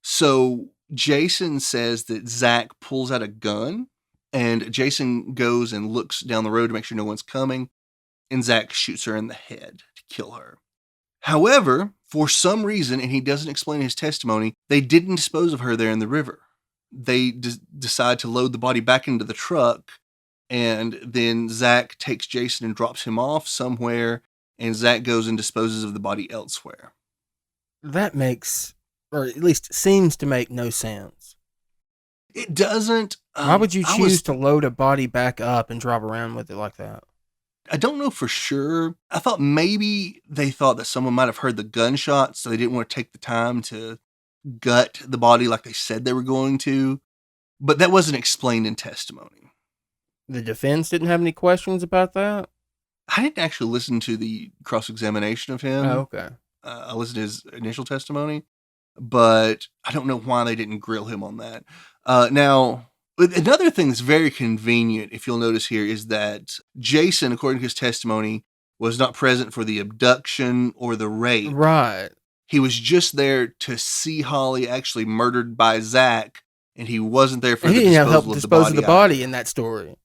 So Jason says that Zach pulls out a gun, and Jason goes and looks down the road to make sure no one's coming, and Zach shoots her in the head to kill her. However, for some reason, and he doesn't explain his testimony, they didn't dispose of her there in the river. They decide to load the body back into the truck, and then Zach takes Jason and drops him off somewhere, and Zach goes and disposes of the body elsewhere. That makes, or at least seems to make, no sense. It doesn't. Why would you choose to load a body back up and drive around with it like that? I don't know for sure. I thought maybe they thought that someone might have heard the gunshots, so they didn't want to take the time to gut the body like they said they were going to. But that wasn't explained in testimony. The defense didn't have any questions about that? I didn't actually listen to the cross-examination of him. Oh, okay. I listened to his initial testimony, but I don't know why they didn't grill him on that. Now, another thing that's very convenient, if you'll notice here, is that Jason, according to his testimony, was not present for the abduction or the rape. Right. He was just there to see Holly actually murdered by Zach, and he wasn't there for the disposal of the body in that story.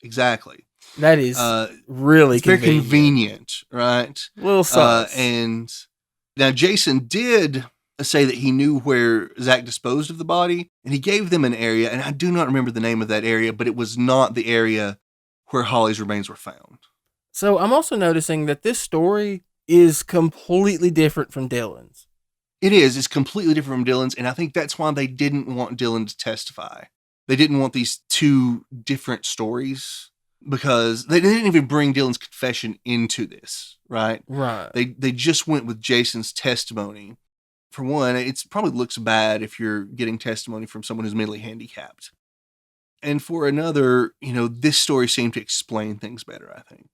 Exactly. That is really it's very convenient, right? A little sus. And now Jason did say that he knew where Zach disposed of the body, and he gave them an area, and I do not remember the name of that area, but it was not the area where Holly's remains were found. So I'm also noticing that this story is completely different from Dylan's. It is. It's completely different from Dylan's, and I think that's why they didn't want Dylan to testify. They didn't want these two different stories, because they didn't even bring Dylan's confession into this, right? Right. They just went with Jason's testimony. For one, it probably looks bad if you're getting testimony from someone who's mentally handicapped. And for another, this story seemed to explain things better, I think.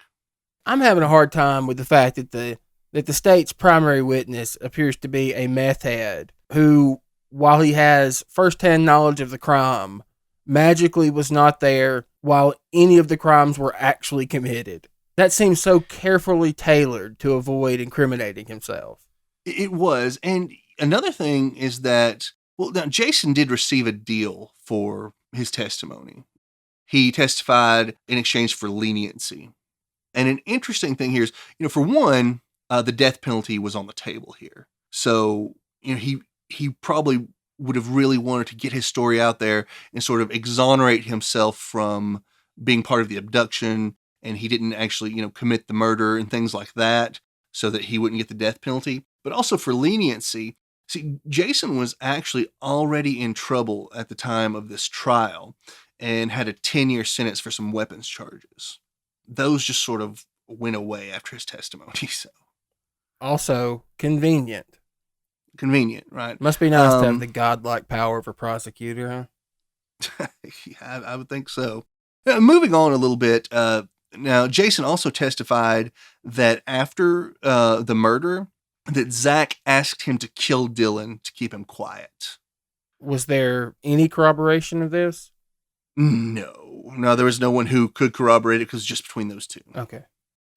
I'm having a hard time with the fact that the state's primary witness appears to be a meth head who, while he has firsthand knowledge of the crime, magically was not there while any of the crimes were actually committed. That seems so carefully tailored to avoid incriminating himself. It was. And another thing is that, now Jason did receive a deal for his testimony. He testified in exchange for leniency. And an interesting thing here is, for one, the death penalty was on the table here. So, he probably would have really wanted to get his story out there and sort of exonerate himself from being part of the abduction, and he didn't actually, commit the murder and things like that, so that he wouldn't get the death penalty. But also for leniency. See, Jason was actually already in trouble at the time of this trial and had a 10-year sentence for some weapons charges. Those just sort of went away after his testimony. So, also convenient. Convenient, right? Must be nice to have the godlike power of a prosecutor, huh? Yeah, I would think so. Now, moving on a little bit, now Jason also testified that after the murder, that Zach asked him to kill Dylan to keep him quiet. Was there any corroboration of this? No, there was no one who could corroborate it because it's just between those two. Okay.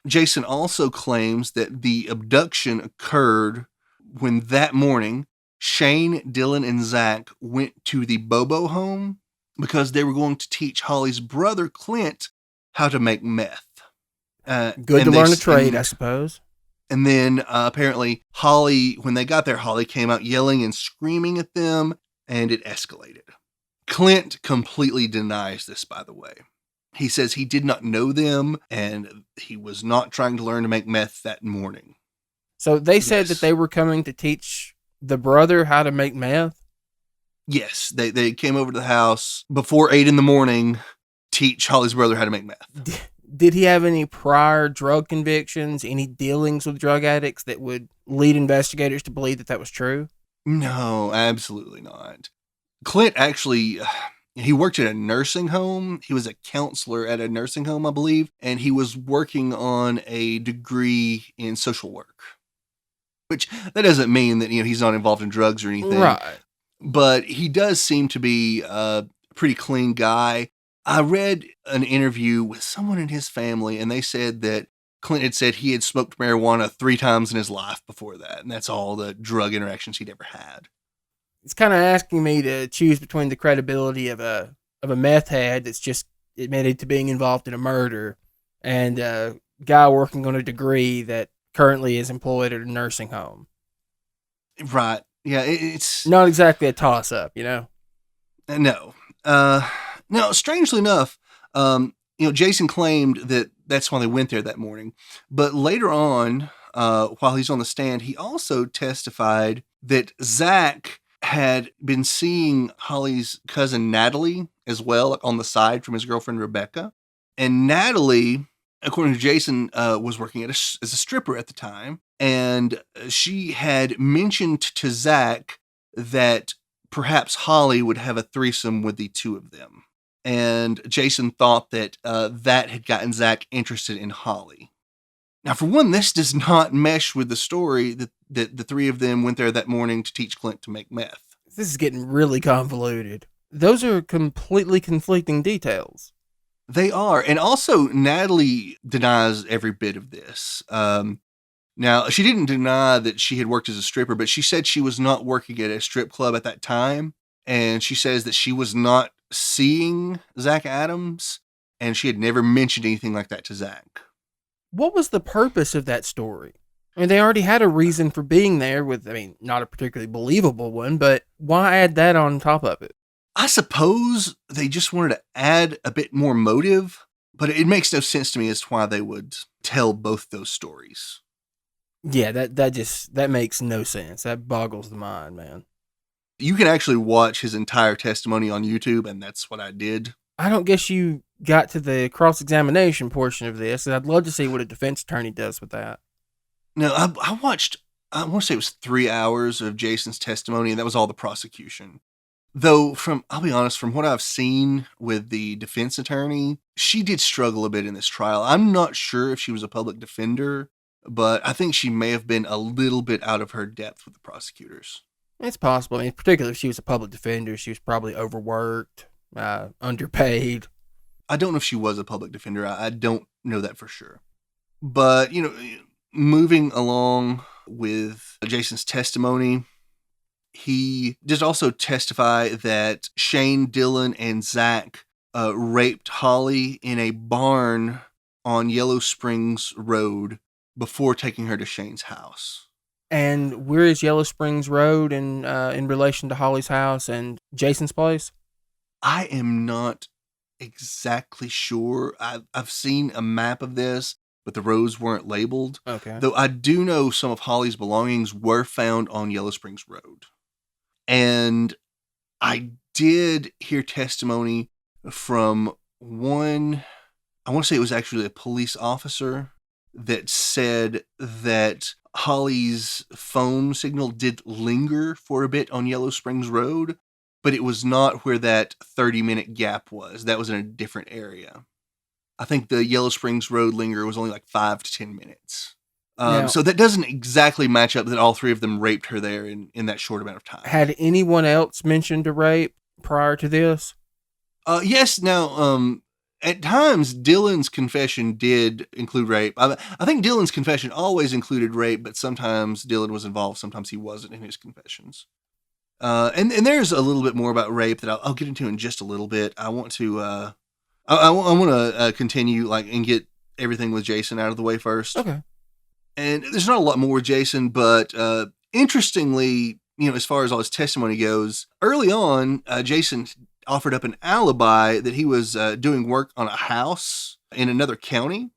Jason also claims that the abduction occurred when that morning Shane, Dylan, and Zach went to the Bobo home because they were going to teach Holly's brother, Clint, how to make meth. Good to learn a trade, I suppose. And then apparently Holly, when they got there, Holly came out yelling and screaming at them, and it escalated. Clint completely denies this, by the way. He says he did not know them, and he was not trying to learn to make meth that morning. So they said that they were coming to teach the brother how to make meth? Yes, they came over to the house before 8 a.m, teach Holly's brother how to make meth. Did he have any prior drug convictions, any dealings with drug addicts that would lead investigators to believe that that was true? No, absolutely not. Clint actually, he worked at a nursing home. He was a counselor at a nursing home, I believe, and he was working on a degree in social work. Which, that doesn't mean that, he's not involved in drugs or anything. Right. But he does seem to be a pretty clean guy. I read an interview with someone in his family, and they said that Clint had said he had smoked marijuana 3 times in his life before that, and that's all the drug interactions he'd ever had. It's kind of asking me to choose between the credibility of a meth head that's just admitted to being involved in a murder and a guy working on a degree that currently is employed at a nursing home. Right. Yeah, it's not exactly a toss up, you know? No. No, strangely enough, Jason claimed that that's why they went there that morning. But later on, while he's on the stand, he also testified that Zach had been seeing Holly's cousin Natalie as well, on the side from his girlfriend Rebecca. And Natalie, according to Jason, was working as a stripper at the time. And she had mentioned to Zach that perhaps Holly would have a threesome with the two of them. And Jason thought that that had gotten Zach interested in Holly. Now, for one, this does not mesh with the story that the three of them went there that morning to teach Clint to make meth. This is getting really convoluted. Those are completely conflicting details. They are. And also, Natalie denies every bit of this. Now, she didn't deny that she had worked as a stripper, but she said she was not working at a strip club at that time. And she says that she was not seeing Zach Adams, and she had never mentioned anything like that to Zach. What was the purpose of that story? I mean, they already had a reason for being there not a particularly believable one, but why add that on top of it? I suppose they just wanted to add a bit more motive, but it makes no sense to me as to why they would tell both those stories. Yeah, that makes no sense. That boggles the mind, man. You can actually watch his entire testimony on YouTube, and that's what I did. I don't guess you got to the cross-examination portion of this, and I'd love to see what a defense attorney does with that. No, I watched, I want to say it was 3 hours of Jason's testimony, and that was all the prosecution. Though, I'll be honest, from what I've seen with the defense attorney, she did struggle a bit in this trial. I'm not sure if she was a public defender, but I think she may have been a little bit out of her depth with the prosecutors. It's possible. I mean, particularly if she was a public defender, she was probably overworked, underpaid. I don't know if she was a public defender. I don't know that for sure. But, moving along with Jason's testimony, he did also testify that Shane, Dylan, and Zach raped Holly in a barn on Yellow Springs Road before taking her to Shane's house. And where is Yellow Springs Road in relation to Holly's house and Jason's place? I am not exactly sure. I've seen a map of this, but the roads weren't labeled. Okay. Though I do know some of Holly's belongings were found on Yellow Springs Road. And I did hear testimony from one, I want to say it was actually a police officer, that said that Holly's phone signal did linger for a bit on Yellow Springs Road, but it was not where that 30-minute gap was. That was in a different area. I think the Yellow Springs Road linger was only like 5 to 10 minutes. So that doesn't exactly match up that all three of them raped her there in that short amount of time. Had anyone else mentioned a rape prior to this? Yes. Now, at times, Dylan's confession did include rape. I think Dylan's confession always included rape, but sometimes Dylan was involved. Sometimes he wasn't in his confessions. And there's a little bit more about rape that I'll get into in just a little bit. I want to, I want to continue and get everything with Jason out of the way first. Okay. And there's not a lot more with Jason, but interestingly, as far as all his testimony goes, early on, Jason offered up an alibi that he was doing work on a house in another county,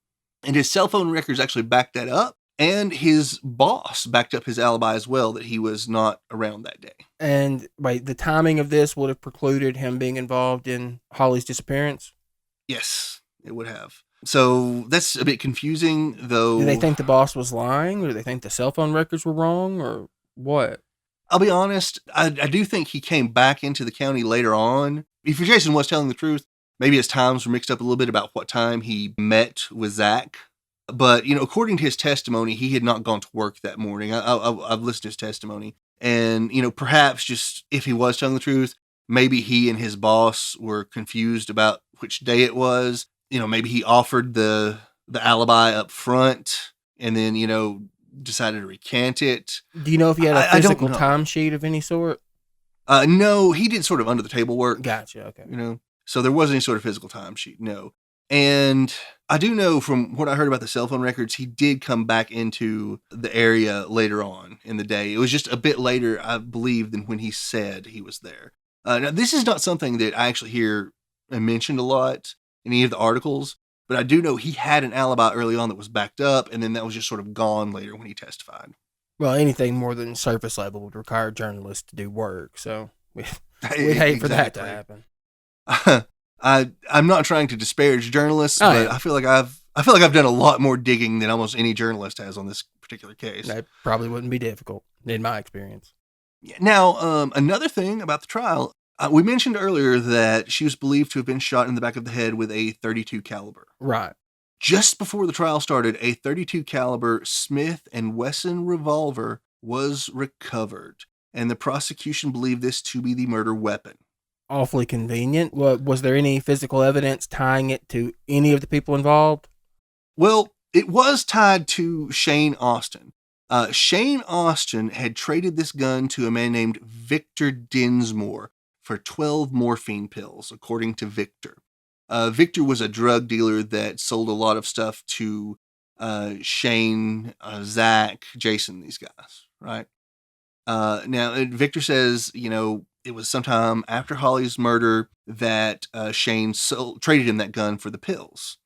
and his cell phone records actually backed that up, and his boss backed up his alibi as well, that he was not around that day. And wait, the timing of this would have precluded him being involved in Holly's disappearance? Yes, it would have. So that's a bit confusing, though. Do they think the boss was lying, or do they think the cell phone records were wrong, or what? I'll be honest, I do think he came back into the county later on. If Jason was telling the truth, maybe his times were mixed up a little bit about what time he met with Zach. But, according to his testimony, he had not gone to work that morning. I've listened to his testimony. And, perhaps just if he was telling the truth, maybe he and his boss were confused about which day it was. Maybe he offered the the alibi up front and then, decided to recant it. Do you know if he had a I don't physical know. timesheet of any sort? No, he did sort of under the table work. Gotcha. Okay. So there wasn't any sort of physical timesheet, no. And I do know from what I heard about the cell phone records, he did come back into the area later on in the day. It was just a bit later, I believe, than when he said he was there. Now, this is not something that I actually hear mentioned a lot in any of the articles, but I do know he had an alibi early on that was backed up, and then that was just sort of gone later when he testified. Well, anything more than surface level would require journalists to do work, so we'd hate for that to happen. I'm not trying to disparage journalists, but I feel like I've done a lot more digging than almost any journalist has on this particular case. That probably wouldn't be difficult in my experience. Now, another thing about the trial, we mentioned earlier that she was believed to have been shot in the back of the head with a .32 caliber. Right. Just before the trial started, a .32 caliber Smith & Wesson revolver was recovered, and the prosecution believed this to be the murder weapon. Awfully convenient. Was there any physical evidence tying it to any of the people involved? Well, it was tied to Shane Austin. Shane Austin had traded this gun to a man named Victor Dinsmore for 12 morphine pills, according to Victor. Victor was a drug dealer that sold a lot of stuff to Shane, Zach, Jason, these guys, right? Now, Victor says, it was sometime after Holly's murder that Shane traded him that gun for the pills.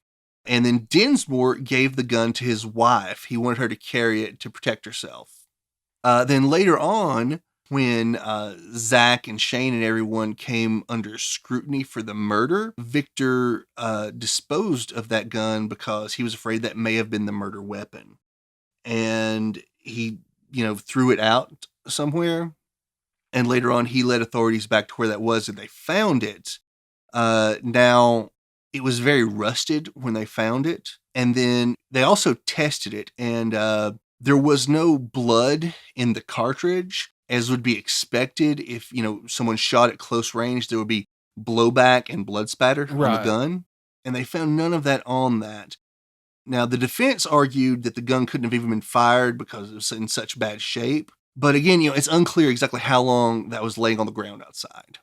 And then Dinsmore gave the gun to his wife. He wanted her to carry it to protect herself. Then later on, when Zach and Shane and everyone came under scrutiny for the murder, Victor disposed of that gun because he was afraid that may have been the murder weapon. And he, threw it out somewhere. And later on, he led authorities back to where that was, and they found it. Now, it was very rusted when they found it. And then they also tested it, and there was no blood in the cartridge, as would be expected. If, someone shot at close range, there would be blowback and blood spatter on the gun. And they found none of that on that. Now, the defense argued that the gun couldn't have even been fired because it was in such bad shape. But again, it's unclear exactly how long that was laying on the ground outside.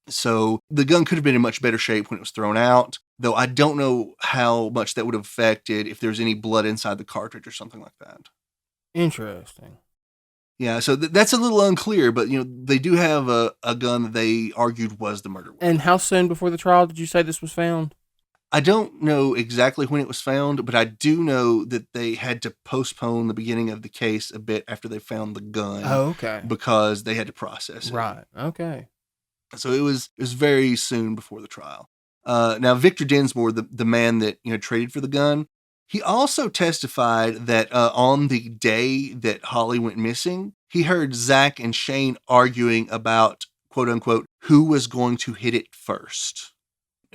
So the gun could have been in much better shape when it was thrown out, though I don't know how much that would have affected if there's any blood inside the cartridge or something like that. Interesting. Yeah, so that's a little unclear, but they do have a gun that they argued was the murder weapon. And how soon before the trial did you say this was found? I don't know exactly when it was found, but I do know that they had to postpone the beginning of the case a bit after they found the gun. Oh, okay. Because they had to process it. Right. Okay. So it was very soon before the trial. Now, Victor Dinsmore, the man that traded for the gun, he also testified that on the day that Holly went missing, he heard Zach and Shane arguing about, quote unquote, who was going to hit it first.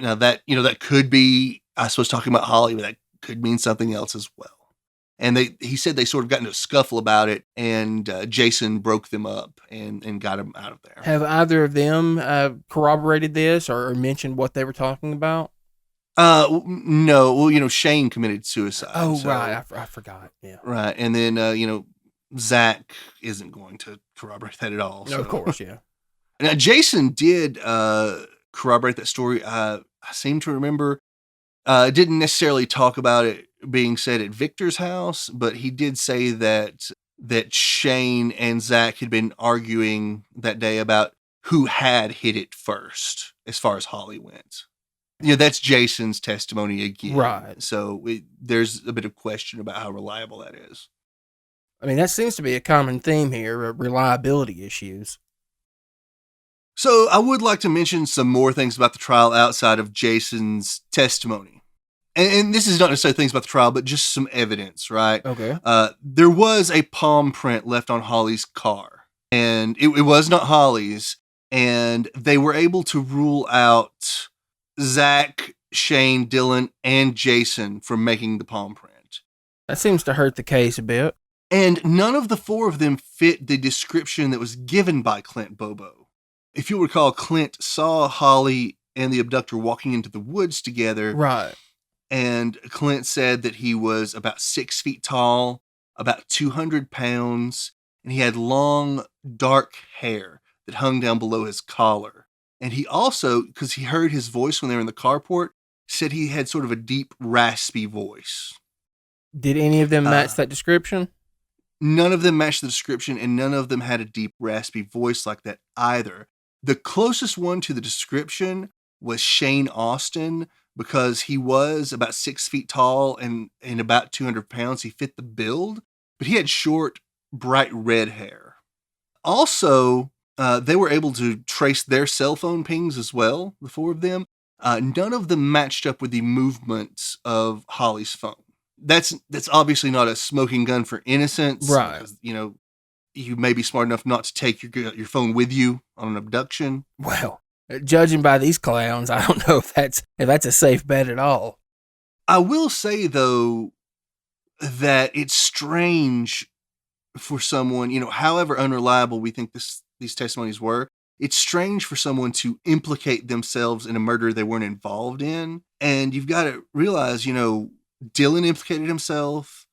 Now that, that could be, I suppose, talking about Holly, but that could mean something else as well. And he said they sort of got into a scuffle about it, and Jason broke them up and got them out of there. Have either of them corroborated this or mentioned what they were talking about? No. Well, Shane committed suicide. Oh, so, right. I forgot. Yeah. Right. And then, Zach isn't going to corroborate that at all. No, of course, yeah. Now, Jason did corroborate that story. I seem to remember, didn't necessarily talk about it being said at Victor's house, but he did say that Shane and Zach had been arguing that day about who had hit it first as far as Holly went. That's Jason's testimony again. Right. So there's a bit of question about how reliable that is. I mean, that seems to be a common theme here, reliability issues. So I would like to mention some more things about the trial outside of Jason's testimony. And this is not necessarily things about the trial, but just some evidence, right? Okay. There was a palm print left on Holly's car, and it was not Holly's, and they were able to rule out Zach, Shane, Dylan, and Jason from making the palm print. That seems to hurt the case a bit. And none of the four of them fit the description that was given by Clint Bobo. If you'll recall, Clint saw Holly and the abductor walking into the woods together. Right. And Clint said that he was about 6 feet tall, about 200 pounds, and he had long, dark hair that hung down below his collar. And he also, because he heard his voice when they were in the carport, said he had sort of a deep, raspy voice. Did any of them match that description? None of them matched the description, and none of them had a deep, raspy voice like that either. The closest one to the description was Shane Austin, because he was about 6 feet tall and about 200 pounds. He fit the build, but he had short, bright red hair. Also, they were able to trace their cell phone pings as well, the four of them. None of them matched up with the movements of Holly's phone. That's obviously not a smoking gun for innocence. Right. Because, you may be smart enough not to take your phone with you on an abduction. Well, judging by these clowns, I don't know if that's a safe bet at all. I will say, though, that it's strange for someone, however unreliable we think these testimonies were, it's strange for someone to implicate themselves in a murder they weren't involved in. And you've got to realize, Dylan implicated himself,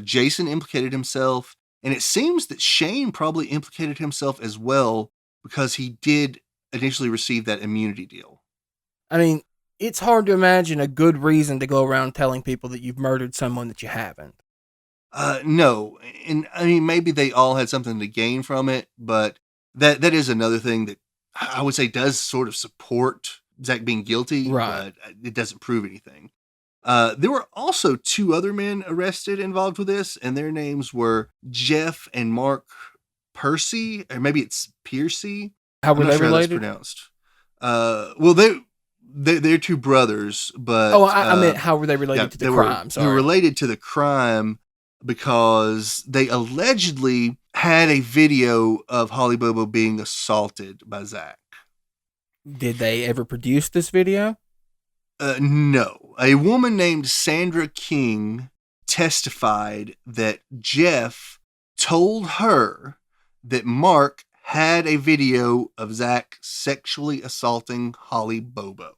Jason implicated himself, and it seems that Shane probably implicated himself as well, because he did initially receive that immunity deal. I mean, it's hard to imagine a good reason to go around telling people that you've murdered someone that you haven't. No, and I mean, maybe they all had something to gain from it, but that is another thing that I would say does sort of support Zach being guilty, right, but it doesn't prove anything. There were also two other men arrested involved with this, and their names were Jeff and Mark Percy, or maybe it's Piercy. How were they related? How that's pronounced. Well, they're two brothers, but I meant how were they related to the crime? They were related to the crime because they allegedly had a video of Holly Bobo being assaulted by Zach. Did they ever produce this video? No. A woman named Sandra King testified that Jeff told her that Mark had a video of Zach sexually assaulting Holly Bobo.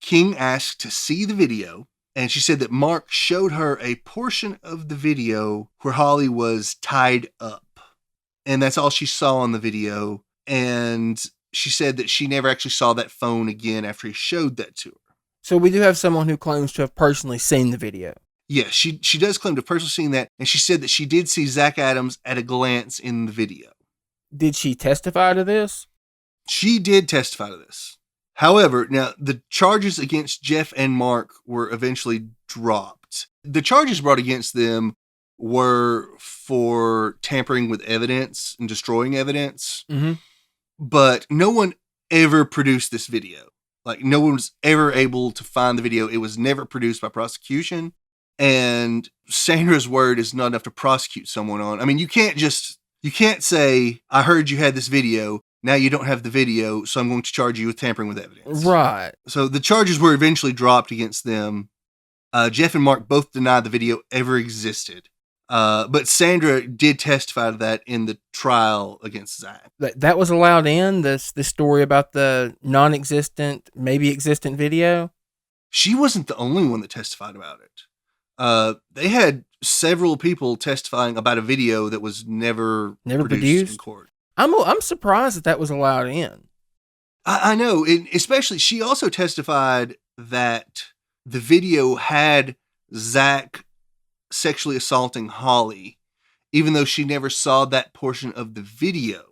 King asked to see the video, and she said that Mark showed her a portion of the video where Holly was tied up. And that's all she saw on the video. And she said that she never actually saw that phone again after he showed that to her. So we do have someone who claims to have personally seen the video. Yeah, she does claim to have personally seen that, and she said that she did see Zach Adams at a glance in the video. Did she testify to this? She did testify to this. However, now the charges against Jeff and Mark were eventually dropped. The charges brought against them were for tampering with evidence and destroying evidence, but no one ever produced this video. Like, no one was ever able to find the video. It was never produced by prosecution. And Sandra's word is not enough to prosecute someone on. I mean, you can't say, I heard you had this video. Now you don't have the video, so I'm going to charge you with tampering with evidence. Right. So the charges were eventually dropped against them. Jeff and Mark both denied the video ever existed. But Sandra did testify to that in the trial against Zach. That was allowed in, this story about the non-existent, maybe existent video? She wasn't the only one that testified about it. They had several people testifying about a video that was never produced in court. I'm surprised that was allowed in. I know, and especially she also testified that the video had Zach sexually assaulting Holly, even though she never saw that portion of the video.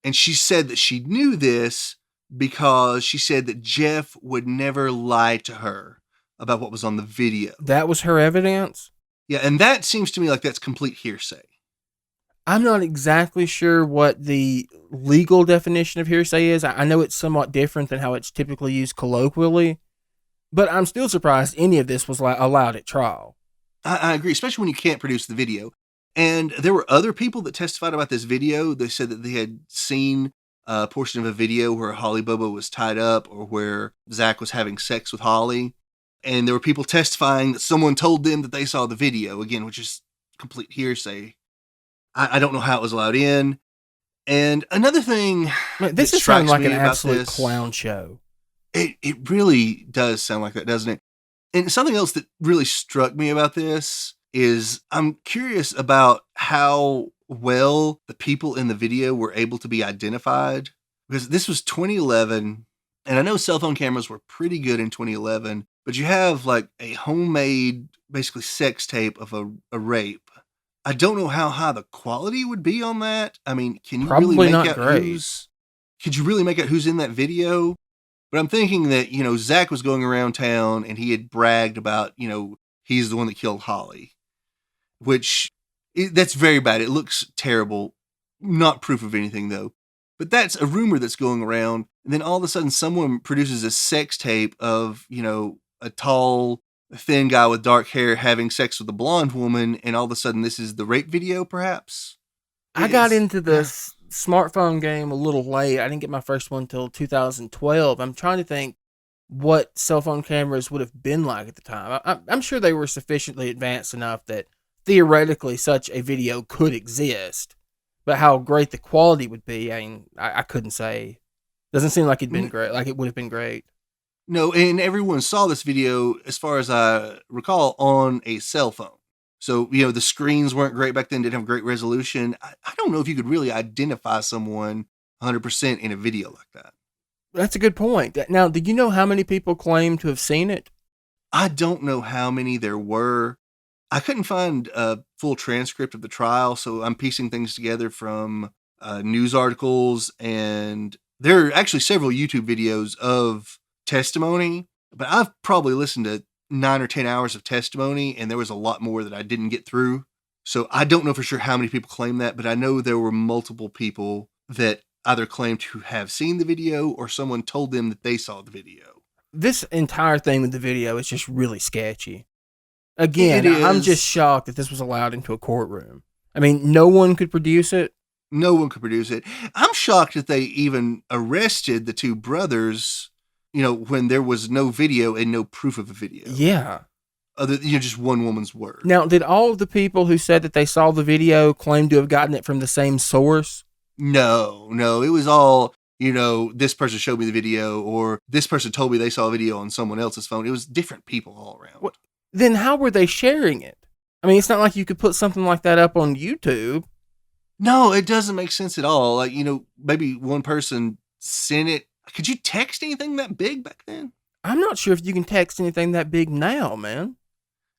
And she said that she knew this because she said that Jeff would never lie to her about what was on the video. That was her evidence? Yeah, and that seems to me like that's complete hearsay. I'm not exactly sure what the legal definition of hearsay is. I know it's somewhat different than how it's typically used colloquially, but I'm still surprised any of this was allowed at trial. I agree, especially when you can't produce the video. And there were other people that testified about this video. They said that they had seen a portion of a video where Holly Bobo was tied up or where Zach was having sex with Holly. And there were people testifying that someone told them that they saw the video, again, which is complete hearsay. I don't know how it was allowed in. And another thing, this is sounding like an absolute clown show. It really does sound like that, doesn't it? And something else that really struck me about this is I'm curious about how well the people in the video were able to be identified, because this was 2011, and I know cell phone cameras were pretty good in 2011, but you have like a homemade, basically sex tape of a rape. I don't know how high the quality would be on that. I mean, can you really Probably make not out great. could you really make out who's in that video? But I'm thinking that, Zach was going around town and he had bragged about, he's the one that killed Holly, which that's very bad. It looks terrible. Not proof of anything, though. But that's a rumor that's going around. And then all of a sudden, someone produces a sex tape of, a tall, thin guy with dark hair having sex with a blonde woman. And all of a sudden, this is the rape video, perhaps? I got It's. into the smartphone game a little late. I didn't get my first one until 2012. I'm trying to think what cell phone cameras would have been like at the time. I'm sure they were sufficiently advanced enough that theoretically such a video could exist, but how great the quality would be, I mean, I couldn't say. Doesn't seem like it'd been great. Like it would have been great. No, and everyone saw this video, as far as I recall, on a cell phone. So, the screens weren't great back then, didn't have great resolution. I don't know if you could really identify someone 100% in a video like that. That's a good point. Now, do you know how many people claim to have seen it? I don't know how many there were. I couldn't find a full transcript of the trial, so I'm piecing things together from news articles, and there are actually several YouTube videos of testimony, but I've probably listened to 9 or 10 hours of testimony, and there was a lot more that I didn't get through. So I don't know for sure how many people claim that, but I know there were multiple people that either claimed to have seen the video or someone told them that they saw the video. This entire thing with the video is just really sketchy. It Again, I'm is. just shocked that this was allowed into a courtroom. I mean, no one could produce it. No one could produce it. I'm shocked that they even arrested the two brothers, when there was no video and no proof of a video. Yeah. Other than, just one woman's word. Now, did all of the people who said that they saw the video claim to have gotten it from the same source? No. It was all, this person showed me the video, or this person told me they saw a video on someone else's phone. It was different people all around. What? Then how were they sharing it? I mean, it's not like you could put something like that up on YouTube. No, it doesn't make sense at all. Like, maybe one person sent it. Could you text anything that big back then? I'm not sure if you can text anything that big now, man.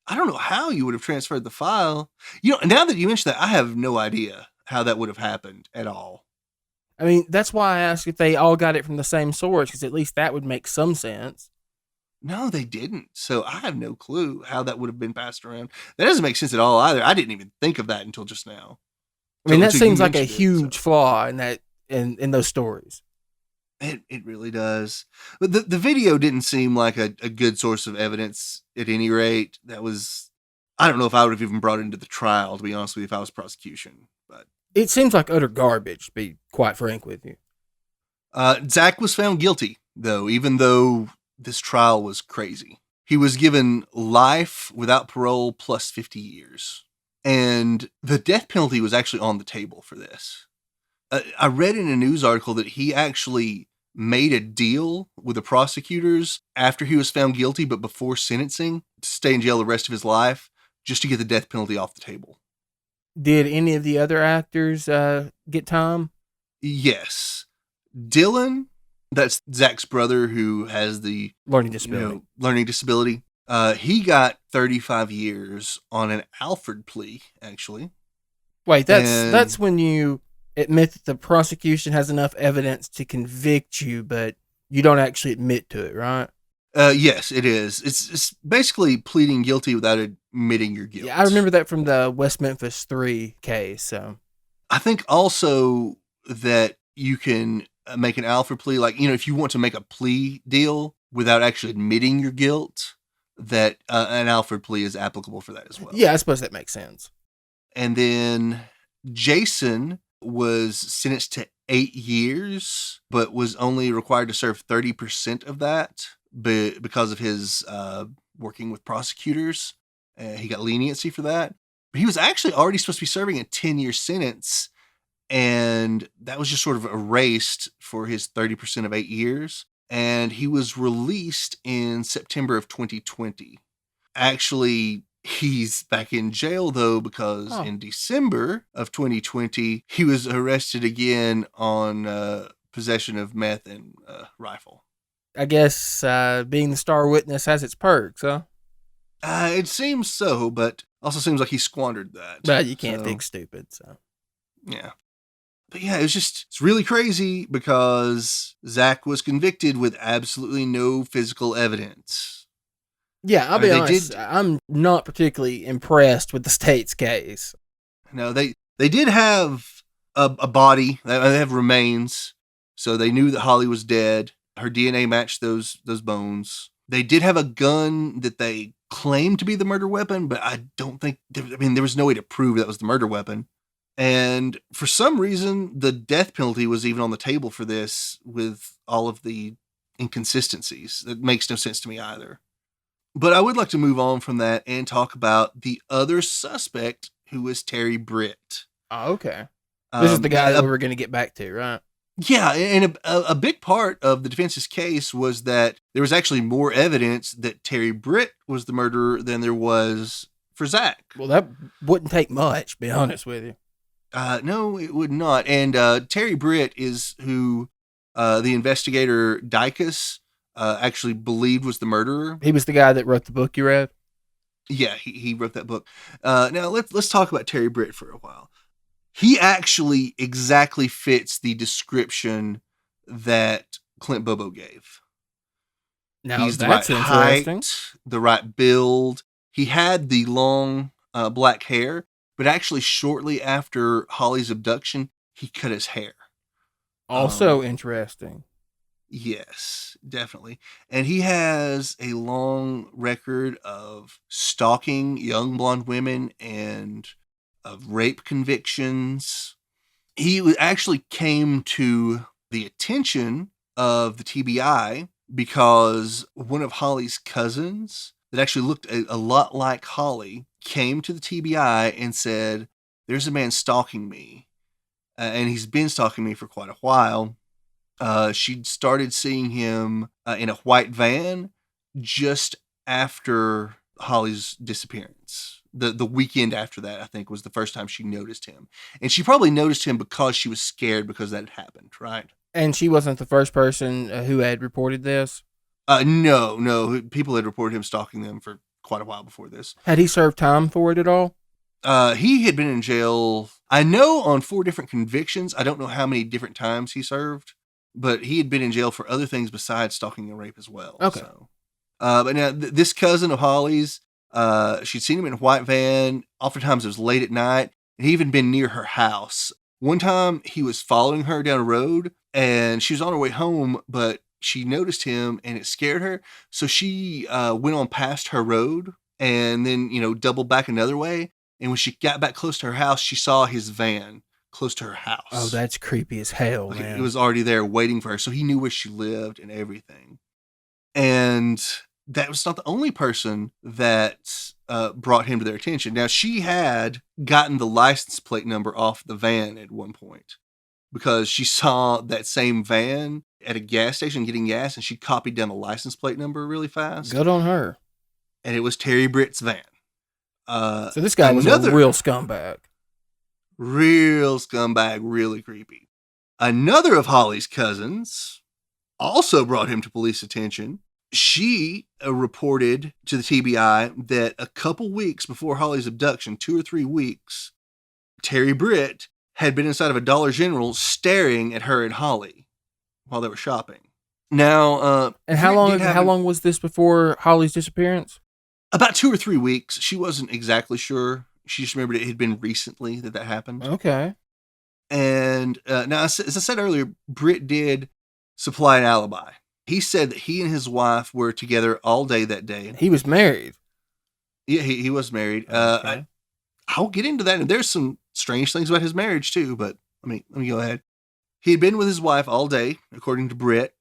I don't know how you would have transferred the file. Now that you mention that, I have no idea how that would have happened at all. I mean, that's why I asked if they all got it from the same source, because at least that would make some sense. No, they didn't. So I have no clue how that would have been passed around. That doesn't make sense at all either. I didn't even think of that until just now. I mean, that Until you seems like a mentioned it, huge flaw in that in those stories. It really does. But the video didn't seem like a good source of evidence at any rate. I don't know if I would have even brought it into the trial, to be honest with you, if I was prosecution. But It seems like utter garbage, to be quite frank with you. Zach was found guilty, though, even though this trial was crazy. He was given life without parole plus 50 years. And the death penalty was actually on the table for this. I read in a news article that he actually made a deal with the prosecutors after he was found guilty, but before sentencing, to stay in jail the rest of his life, just to get the death penalty off the table. Did any of the other actors get time? Yes. Dylan, that's Zach's brother who has the Learning disability. learning disability. He got 35 years on an Alford plea, actually. Wait, that's when you admit that the prosecution has enough evidence to convict you, but you don't actually admit to it, right? Yes, it is. It's basically pleading guilty without admitting your guilt. Yeah, I remember that from the West Memphis 3 case. So I think also that you can make an Alford plea, like, if you want to make a plea deal without actually admitting your guilt, that an Alford plea is applicable for that as well. yeah, I suppose that makes sense. And then Jason was sentenced to 8 years, but was only required to serve 30% of that because of his working with prosecutors. He got leniency for that. But he was actually already supposed to be serving a 10-year sentence, and that was just sort of erased for his 30% of 8 years. And he was released in September of 2020. Actually, he's back in jail, though, because in December of 2020, he was arrested again on possession of meth and rifle. I guess being the star witness has its perks, huh? It seems so, but also seems like he squandered that. But you can't think stupid, so. Yeah. But yeah, it's really crazy because Zach was convicted with absolutely no physical evidence. Yeah, I'll be honest. I'm not particularly impressed with the state's case. No, they did have a body. They have remains, so they knew that Holly was dead. Her DNA matched those bones. They did have a gun that they claimed to be the murder weapon, but I don't think. I mean, there was no way to prove that was the murder weapon. And for some reason, the death penalty was even on the table for this, with all of the inconsistencies. That makes no sense to me either. But I would like to move on from that and talk about the other suspect, who is Terry Britt. Oh, okay. This is the guy that we were going to get back to, right? Yeah, and a big part of the defense's case was that there was actually more evidence that Terry Britt was the murderer than there was for Zach. Well, that wouldn't take much, to be honest with you. No, it would not. And Terry Britt is who the investigator Dykus actually believed was the murderer. He was the guy that wrote the book you read? Yeah, he wrote that book. Now, let's talk about Terry Britt for a while. He actually exactly fits the description that Clint Bobo gave. Now, he's the right height, the right build. He had the long black hair, but actually shortly after Holly's abduction, he cut his hair. Also interesting. Yes, definitely. And he has a long record of stalking young blonde women and of rape convictions. He actually came to the attention of the TBI because one of Holly's cousins that actually looked a lot like Holly came to the TBI and said, "There's a man stalking me, and he's been stalking me for quite a while." She'd started seeing him in a white van just after Holly's disappearance. The weekend after that, I think, was the first time she noticed him. And she probably noticed him because she was scared because that had happened, right? And she wasn't the first person who had reported this? No. People had reported him stalking them for quite a while before this. Had he served time for it at all? He had been in jail, I know, on 4 different convictions. I don't know how many different times he served, but he had been in jail for other things besides stalking and rape as well. Okay. So. But now, this cousin of Holly's, she'd seen him in a white van. Oftentimes it was late at night. And he even been near her house. One time he was following her down a road and she was on her way home, but she noticed him and it scared her. So she went on past her road and then, doubled back another way. And when she got back close to her house, she saw his van close to her house. Oh, that's creepy as hell, man. It was already there waiting for her. So he knew where she lived and everything. And that was not the only person that brought him to their attention. Now, she had gotten the license plate number off the van at one point because she saw that same van at a gas station getting gas, and she copied down the license plate number really fast. Good on her. And it was Terry Britt's van. So this guy was a real scumbag. Real scumbag, really creepy. Another of Holly's cousins also brought him to police attention. She reported to the TBI that a couple weeks before Holly's abduction, 2 or 3 weeks, Terry Britt had been inside of a Dollar General staring at her and Holly while they were shopping. Now, and how long was this before Holly's disappearance? About 2 or 3 weeks. She wasn't exactly sure. She just remembered it had been recently that happened. Okay. And now, as I said earlier, Britt did supply an alibi. He said that he and his wife were together all day that day. He was married. Yeah, he was married. Okay. I'll get into that. And there's some strange things about his marriage too, but let me go ahead. He had been with his wife all day, according to Britt.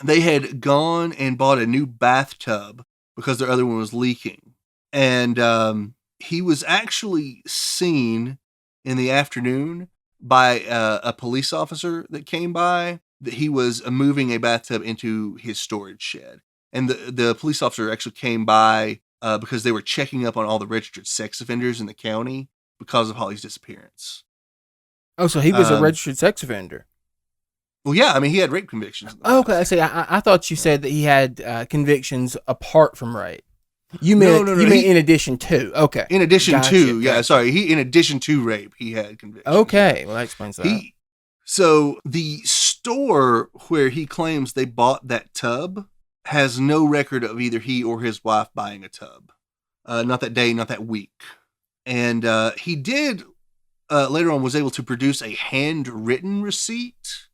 They had gone and bought a new bathtub because their other one was leaking. And he was actually seen in the afternoon by a police officer that came by, that he was moving a bathtub into his storage shed. And the police officer actually came by because they were checking up on all the registered sex offenders in the county because of Holly's disappearance. Oh, so he was a registered sex offender. Well, yeah, I mean, he had rape convictions. Okay, I see. I thought you said that he had convictions apart from rape. You meant No, in addition to. Okay. In addition to, yeah, gotcha. sorry. In addition to rape, he had convictions. Okay, well, that explains that. So the store where he claims they bought that tub has no record of either he or his wife buying a tub. Not that day, not that week. And he did, later on, was able to produce a handwritten receipt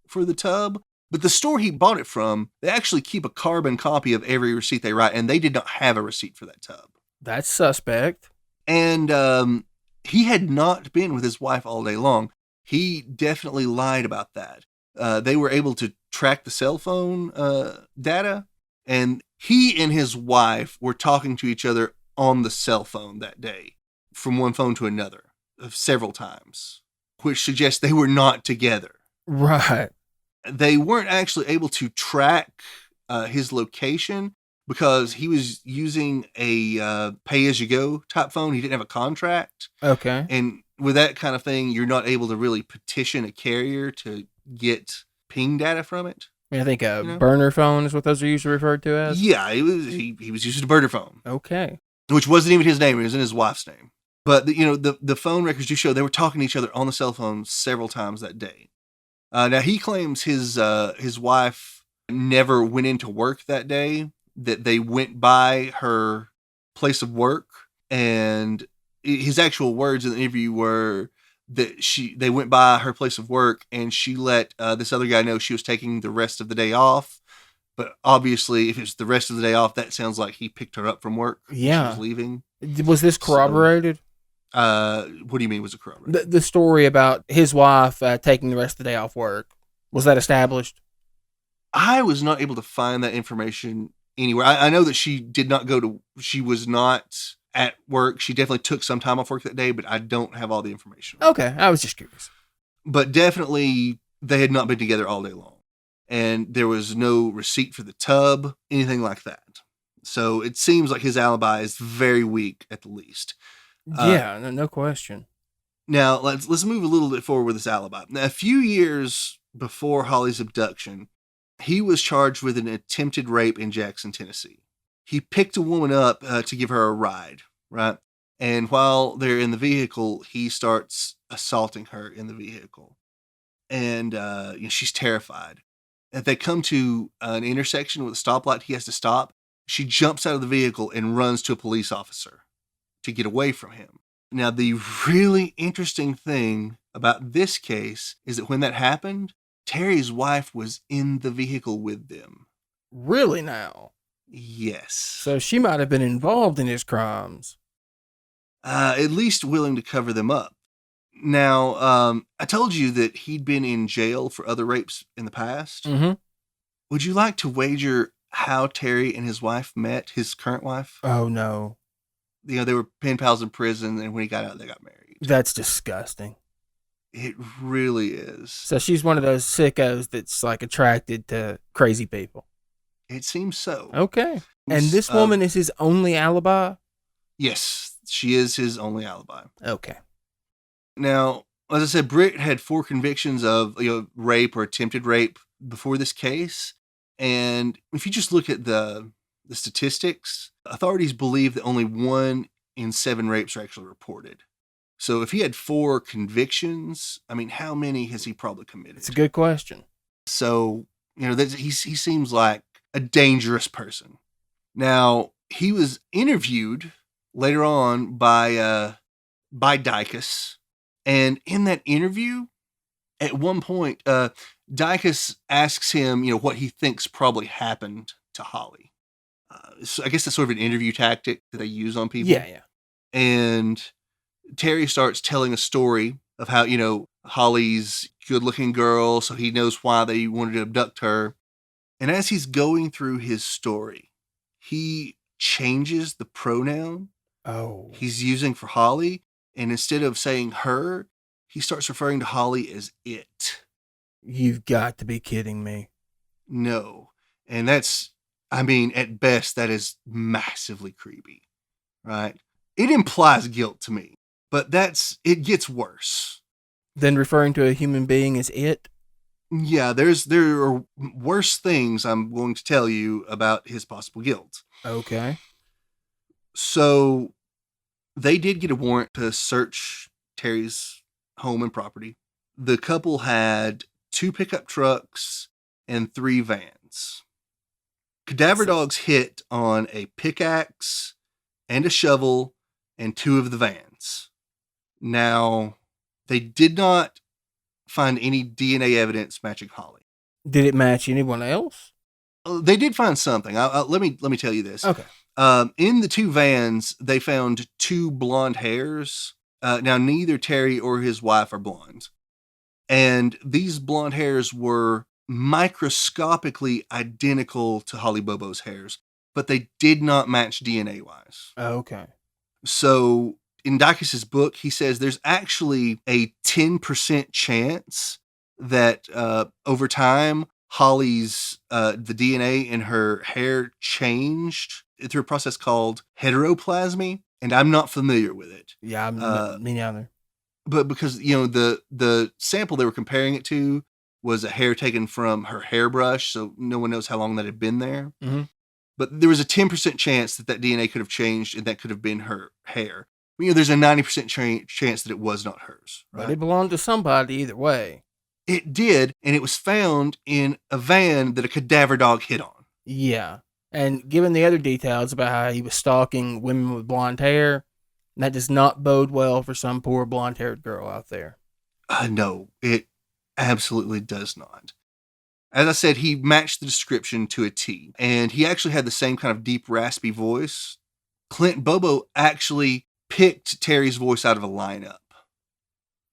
for the tub. But the store he bought it from, they actually keep a carbon copy of every receipt they write, and they did not have a receipt for that tub. That's suspect. And he had not been with his wife all day long. He definitely lied about that. They were able to track the cell phone data, and he and his wife were talking to each other on the cell phone that day, from one phone to another, several times, which suggests they were not together. Right. They weren't actually able to track his location because he was using a pay-as-you-go type phone. He didn't have a contract. Okay. And with that kind of thing, you're not able to really petition a carrier to get ping data from it. I mean, I think a burner phone is what those are usually referred to as. Yeah, he was using a burner phone. Okay. Which wasn't even his name. It was in his wife's name. But, the phone records do show they were talking to each other on the cell phone several times that day. Now, he claims his wife never went into work that day, that they went by her place of work, and his actual words in the interview were that they went by her place of work, and she let this other guy know she was taking the rest of the day off. But obviously, if it's the rest of the day off, that sounds like he picked her up from work. Yeah. She was leaving. Was this corroborated? What do you mean was it corroborated? The story about his wife taking the rest of the day off work. Was that established? I was not able to find that information anywhere. I know that she was not at work. She definitely took some time off work that day, but I don't have all the information. Okay, I was just curious. But definitely, they had not been together all day long. And there was no receipt for the tub, anything like that. So it seems like his alibi is very weak at the least. Yeah, no question. Now, let's move a little bit forward with this alibi. Now, a few years before Holly's abduction, he was charged with an attempted rape in Jackson, Tennessee. He picked a woman up to give her a ride, right? And while they're in the vehicle, he starts assaulting her in the vehicle. And she's terrified. If they come to an intersection with a stoplight, he has to stop. She jumps out of the vehicle and runs to a police officer to get away from him. Now, the really interesting thing about this case is that when that happened, Terry's wife was in the vehicle with them. Really now? Yes. So she might have been involved in his crimes. At least willing to cover them up. Now, I told you that he'd been in jail for other rapes in the past. Mm-hmm. Would you like to wager how Terry and his wife met, his current wife? Oh, no. They were pen pals in prison, and when he got out, they got married. That's disgusting. It really is. So she's one of those sickos that's like attracted to crazy people. It seems so. Okay. And this woman is his only alibi? Yes, she is his only alibi. Okay. Now, as I said, Britt had 4 convictions of rape or attempted rape before this case. And if you just look at the statistics, authorities believe that only 1 in 7 rapes are actually reported. So if he had 4 convictions, I mean, how many has he probably committed? It's a good question. So, he seems like a dangerous person. Now, he was interviewed later on by Dykus. And in that interview, at one point, Dykus asks him, what he thinks probably happened to Holly. So I guess that's sort of an interview tactic that they use on people. Yeah. And Terry starts telling a story of how, Holly's good-looking girl, so he knows why they wanted to abduct her. And as he's going through his story, he changes the pronoun he's using for Holly. And instead of saying her, he starts referring to Holly as it. You've got to be kidding me. No. And that's, I mean, at best, that is massively creepy, right? It implies guilt to me, but it gets worse. Then referring to a human being as it? Yeah, there are worse things I'm going to tell you about his possible guilt. Okay. So they did get a warrant to search Terry's home and property. The couple had 2 pickup trucks and 3 vans. Cadaver dogs hit on a pickaxe and a shovel and 2 of the vans. Now, they did not find any DNA evidence matching Holly. Did it match anyone else? They did find something. Let me tell you this. Okay. In the 2 vans, they found 2 blonde hairs. Now, neither Terry or his wife are blonde. And these blonde hairs were microscopically identical to Holly Bobo's hairs, but they did not match DNA-wise. Okay. So, in Dykes' book, he says there's actually a 10% chance that over time, Holly's the DNA in her hair changed through a process called heteroplasmy, and I'm not familiar with it. Yeah, me neither. But because the sample they were comparing it to was a hair taken from her hairbrush, so no one knows how long that had been there. Mm-hmm. But there was a 10% chance that DNA could have changed, and that could have been her hair. There's a 90% chance that it was not hers. Right? But it belonged to somebody either way. It did, and it was found in a van that a cadaver dog hit on. Yeah. And given the other details about how he was stalking women with blonde hair, that does not bode well for some poor blonde-haired girl out there. No, it absolutely does not. As I said, he matched the description to a T, and he actually had the same kind of deep, raspy voice. Clint Bobo actually picked Terry's voice out of a lineup.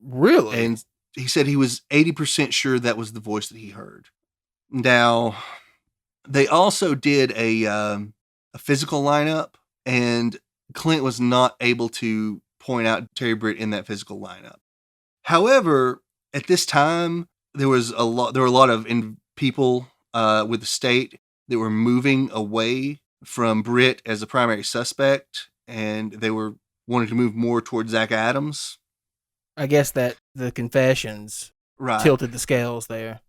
Really? And he said he was 80% sure that was the voice that he heard. Now, they also did a physical lineup, and Clint was not able to point out Terry Britt in that physical lineup. However, at this time, there were a lot of people with the state that were moving away from Britt as the primary suspect, and they were wanting to move more towards Zach Adams. I guess that the confessions tilted the scales there.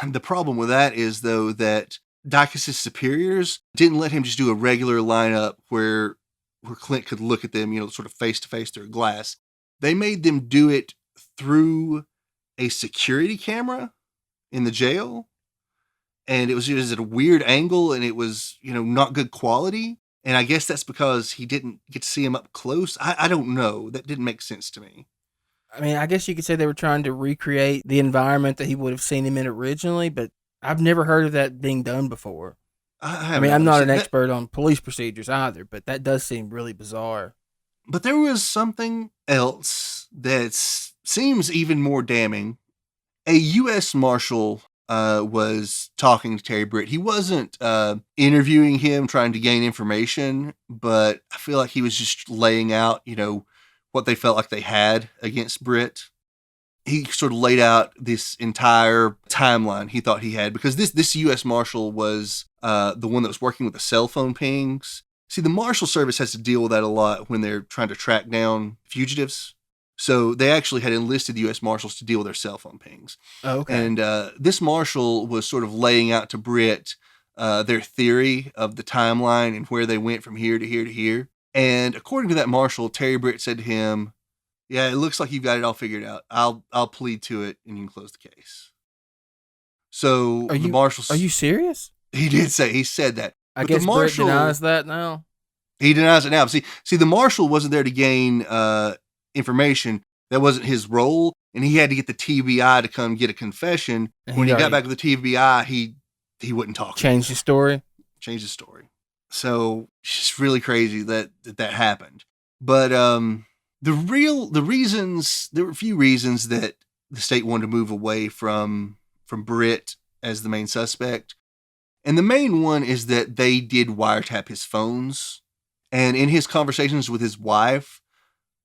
The problem with that is, though, that Dykes' superiors didn't let him just do a regular lineup where Clint could look at them, sort of face to face through a glass. They made them do it through a security camera in the jail. And it was just at a weird angle, and it was, not good quality. And I guess that's because he didn't get to see him up close. I don't know. That didn't make sense to me. I mean, I guess you could say they were trying to recreate the environment that he would have seen him in originally, but I've never heard of that being done before. I mean, I'm not an expert on police procedures either, but that does seem really bizarre. But there was something else that seems even more damning. A U.S. Marshal was talking to Terry Britt. He wasn't interviewing him, trying to gain information, but I feel like he was just laying out, what they felt like they had against Britt. He sort of laid out this entire timeline he thought he had, because this U.S. Marshal was the one that was working with the cell phone pings. See, the Marshal Service has to deal with that a lot when they're trying to track down fugitives. So they actually had enlisted the U.S. Marshals to deal with their cell phone pings. Oh, okay. And this Marshal was sort of laying out to Britt their theory of the timeline and where they went from here to here to here. And according to that Marshal, Terry Britt said to him, "Yeah, it looks like you've got it all figured out. I'll plead to it, and you can close the case." So the Marshal... Are you serious? He said that. I guess Britt denies that now. He denies it now. See, the Marshal wasn't there to gain information. That wasn't his role, and he had to get the TBI to come get a confession. When he got back with the TBI, he wouldn't talk. Changed his story. So it's just really crazy that happened. But there were a few reasons that the state wanted to move away from Britt as the main suspect. And the main one is that they did wiretap his phones. And in his conversations with his wife,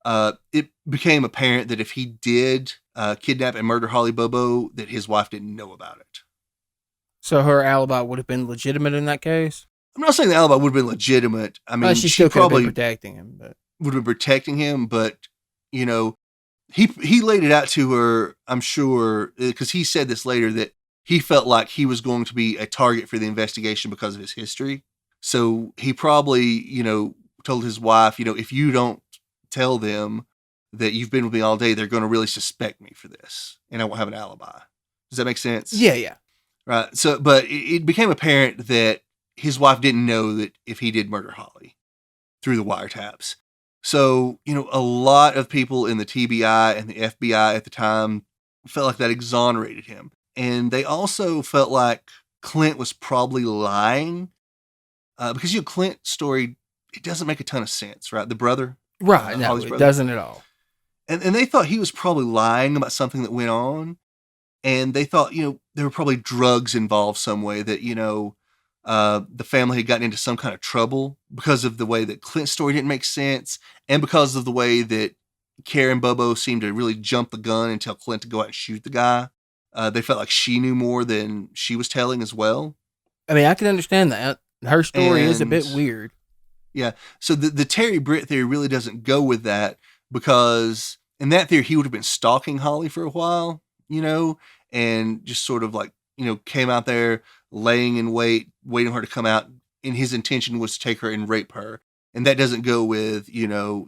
it became apparent that if he did kidnap and murder Holly Bobo, that his wife didn't know about it. So her alibi would have been legitimate in that case? I'm not saying the alibi would have been legitimate. I mean, She she still could have been probably protecting him, but would have been protecting him, but, you know, he laid it out to her, I'm sure, because he said this later, that he felt like he was going to be a target for the investigation because of his history. So he probably, told his wife, if you don't tell them that you've been with me all day, they're going to really suspect me for this, and I won't have an alibi. Does that make sense? yeah. Right. So, but it became apparent that his wife didn't know that if he did murder Holly through the wiretaps. So, a lot of people in the TBI and the FBI at the time felt like that exonerated him. And they also felt like Clint was probably lying because, Clint's story, it doesn't make a ton of sense, right? The brother. Right. No, Holly's it brother. doesn't at all. And they thought he was probably lying about something that went on. And they thought, there were probably drugs involved some way that, the family had gotten into some kind of trouble because of the way that Clint's story didn't make sense, and because of the way that Karen and Bobo seemed to really jump the gun and tell Clint to go out and shoot the guy. They felt like she knew more than she was telling as well. I mean, I can understand that. Her story is a bit weird. Yeah. So the Terry Britt theory really doesn't go with that, because in that theory, he would have been stalking Holly for a while, and just sort of like, came out there laying in wait, waiting for her to come out. And his intention was to take her and rape her. And that doesn't go with,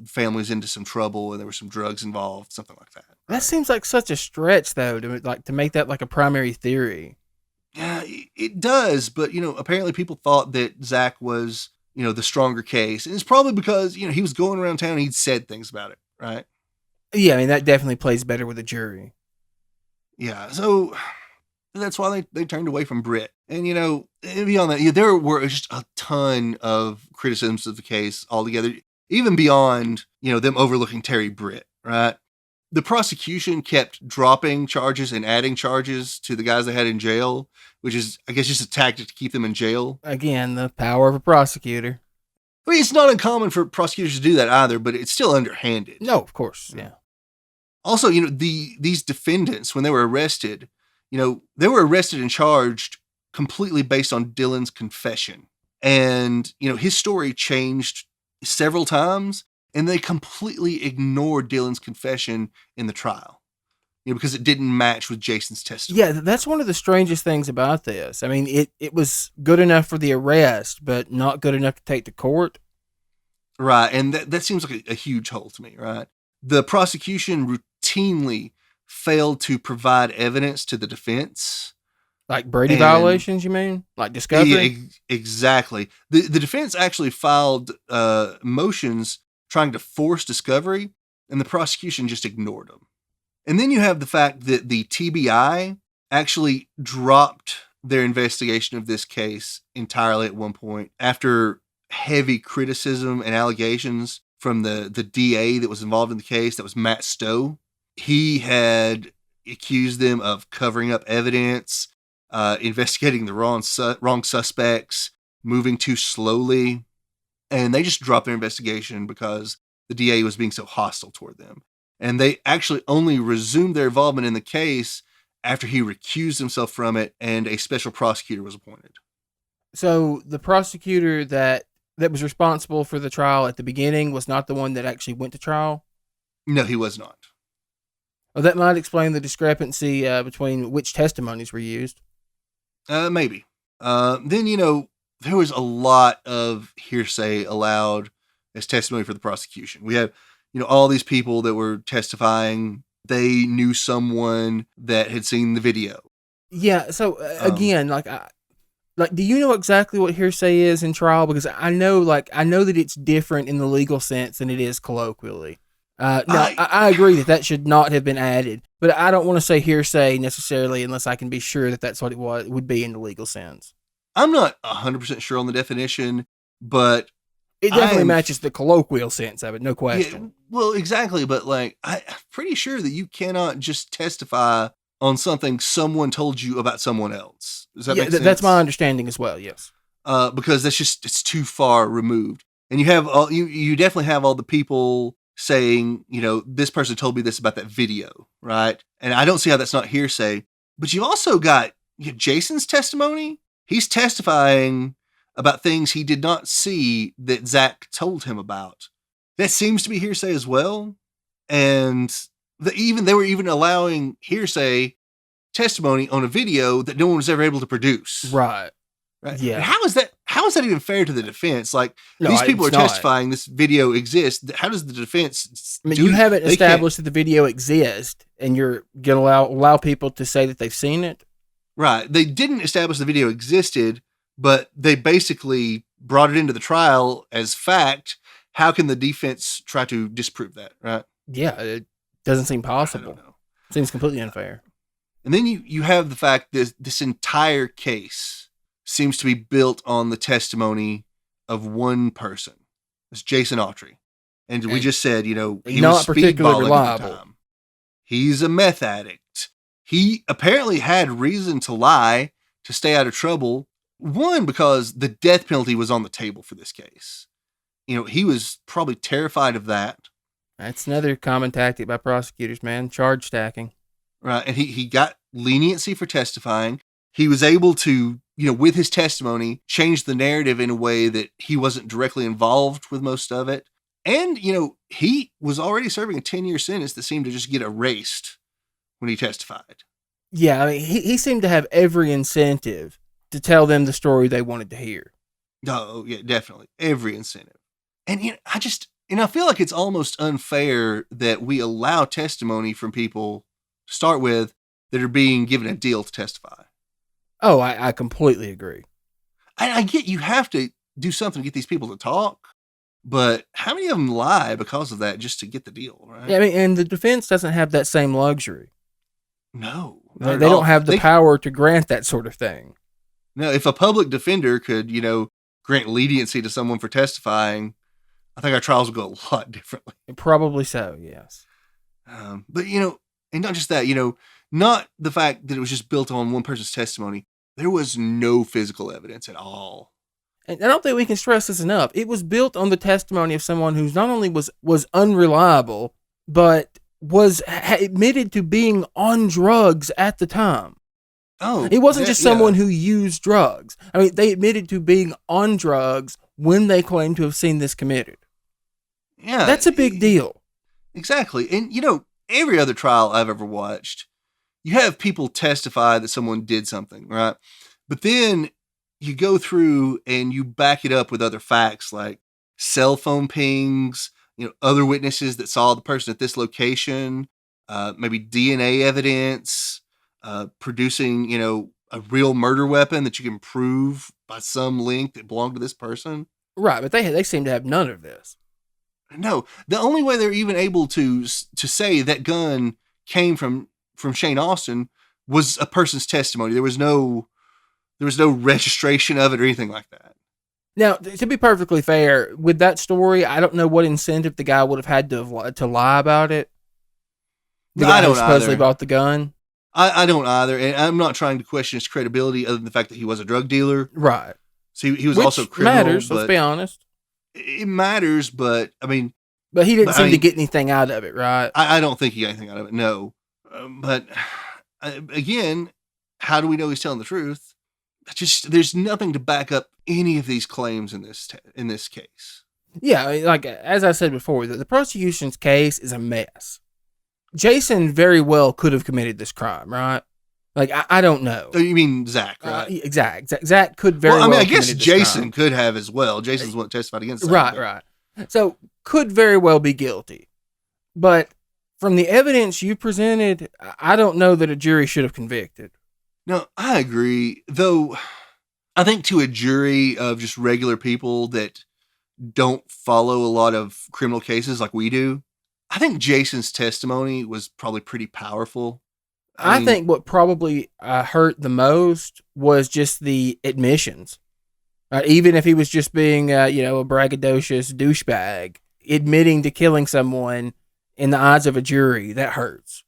families into some trouble and there were some drugs involved, something like that. That seems like such a stretch, though, to make that like a primary theory. Yeah, it does. But, apparently people thought that Zach was, the stronger case. And it's probably because, he was going around town and he'd said things about it, right? Yeah, I mean, that definitely plays better with a jury. Yeah, so that's why they turned away from Britt. And, beyond that, there were just a ton of criticisms of the case altogether, even beyond, them overlooking Terry Britt, right? The prosecution kept dropping charges and adding charges to the guys they had in jail, which is, I guess, just a tactic to keep them in jail. Again, the power of a prosecutor. I mean, it's not uncommon for prosecutors to do that either, but it's still underhanded. No, of course, yeah. Also, these defendants, when they were arrested, they were arrested and charged completely based on Dylan's confession. And, his story changed several times, and they completely ignored Dylan's confession in the trial, because it didn't match with Jason's testimony. Yeah, that's one of the strangest things about this. I mean, it was good enough for the arrest, but not good enough to take to court. Right, and that seems like a huge hole to me, right? The prosecution routinely failed to provide evidence to the defense. Like Brady violations, you mean? Like discovery? Yeah, exactly. The defense actually filed motions trying to force discovery, and the prosecution just ignored them. And then you have the fact that the TBI actually dropped their investigation of this case entirely at one point after heavy criticism and allegations from the DA that was involved in the case. That was Matt Stowe. He had accused them of covering up evidence, investigating the wrong suspects, moving too slowly. And they just dropped their investigation because the DA was being so hostile toward them. And they actually only resumed their involvement in the case after he recused himself from it and a special prosecutor was appointed. So the prosecutor that was responsible for the trial at the beginning was not the one that actually went to trial? No, he was not. Well, that might explain the discrepancy between which testimonies were used. Maybe. Then, there was a lot of hearsay allowed as testimony for the prosecution. We have, all these people that were testifying, they knew someone that had seen the video. Yeah. So again, do you know exactly what hearsay is in trial? Because I know that it's different in the legal sense than it is colloquially. I agree that should not have been added, but I don't want to say hearsay necessarily unless I can be sure that that's what it would be in the legal sense. I'm not 100% sure on the definition, but it definitely matches the colloquial sense of it, no question. Yeah, well, exactly, but I'm pretty sure that you cannot just testify on something someone told you about someone else. Does that make sense? That's my understanding as well, yes. Because it's too far removed. And you have you definitely have all the people saying, this person told me this about that video, right? And I don't see how that's not hearsay. But you've also got Jason's testimony. He's testifying about things he did not see that Zach told him about. That seems to be hearsay as well. And they were even allowing hearsay testimony on a video that no one was ever able to produce. Right. Yeah. And how is that even fair to the defense? Like, No, these people are it's not. testifying this video exists. How does the defense I mean, you haven't established that the video exists, and you're going to allow people to say that they've seen it? Right. They didn't establish the video existed, but they basically brought it into the trial as fact. How can the defense try to disprove that, right? Yeah, it doesn't seem possible. I don't know. Seems completely unfair. And then you have the fact that this entire case seems to be built on the testimony of one person. It's Jason Autry. And we just said, he was particularly reliable. at the time. He's a meth addict. He apparently had reason to lie to stay out of trouble. One, because the death penalty was on the table for this case. He was probably terrified of that. That's another common tactic by prosecutors, man. Charge stacking. Right. And he got leniency for testifying. He was able to, with his testimony, change the narrative in a way that he wasn't directly involved with most of it. And, he was already serving a 10-year sentence that seemed to just get erased when he testified. Yeah, I mean, he seemed to have every incentive to tell them the story they wanted to hear. Oh, yeah, definitely. Every incentive. And, I feel like it's almost unfair that we allow testimony from people to start with that are being given a deal to testify. Oh, I completely agree. I get you have to do something to get these people to talk, but how many of them lie because of that just to get the deal, right? Yeah, I mean, and the defense doesn't have that same luxury. No. They don't have the power to grant that sort of thing. No, if a public defender could, grant leniency to someone for testifying, I think our trials would go a lot differently. Probably so, yes. But, and not just that, not the fact that it was just built on one person's testimony. There was no physical evidence at all. And I don't think we can stress this enough. It was built on the testimony of someone who's not only was unreliable, but was admitted to being on drugs at the time. Oh, it wasn't just someone who used drugs. I mean, they admitted to being on drugs when they claimed to have seen this committed. Yeah. That's a big deal. Exactly. And, every other trial I've ever watched, you have people testify that someone did something, right? But then you go through and you back it up with other facts like cell phone pings, other witnesses that saw the person at this location, maybe DNA evidence, producing, a real murder weapon that you can prove by some link that belonged to this person. Right, but they seem to have none of this. No, the only way they're even able to say that gun came from Shane Austin was a person's testimony. There was no registration of it or anything like that. Now, to be perfectly fair, with that story, I don't know what incentive the guy would have had to lie about it. The guy who supposedly bought the gun. I don't either, and I'm not trying to question his credibility other than the fact that he was a drug dealer. Right. So he was also criminal. Matters, let's be honest. It matters, but I mean... But he didn't seem to get anything out of it, right? I don't think he got anything out of it, no. But again, how do we know he's telling the truth? There's nothing to back up any of these claims in this case. Yeah, like as I said before, the prosecution's case is a mess. Jason very well could have committed this crime, right? Like I don't know. Oh, you mean Zach, right? Exactly. Zach could very well. I guess Jason could have as well. Jason's the one that testified against Zach. Right. So could very well be guilty, but from the evidence you presented, I don't know that a jury should have convicted. No, I agree. Though, I think to a jury of just regular people that don't follow a lot of criminal cases like we do, I think Jason's testimony was probably pretty powerful. I think what probably hurt the most was just the admissions. Even if he was just being, a braggadocious douchebag, admitting to killing someone in the eyes of a jury, that hurts.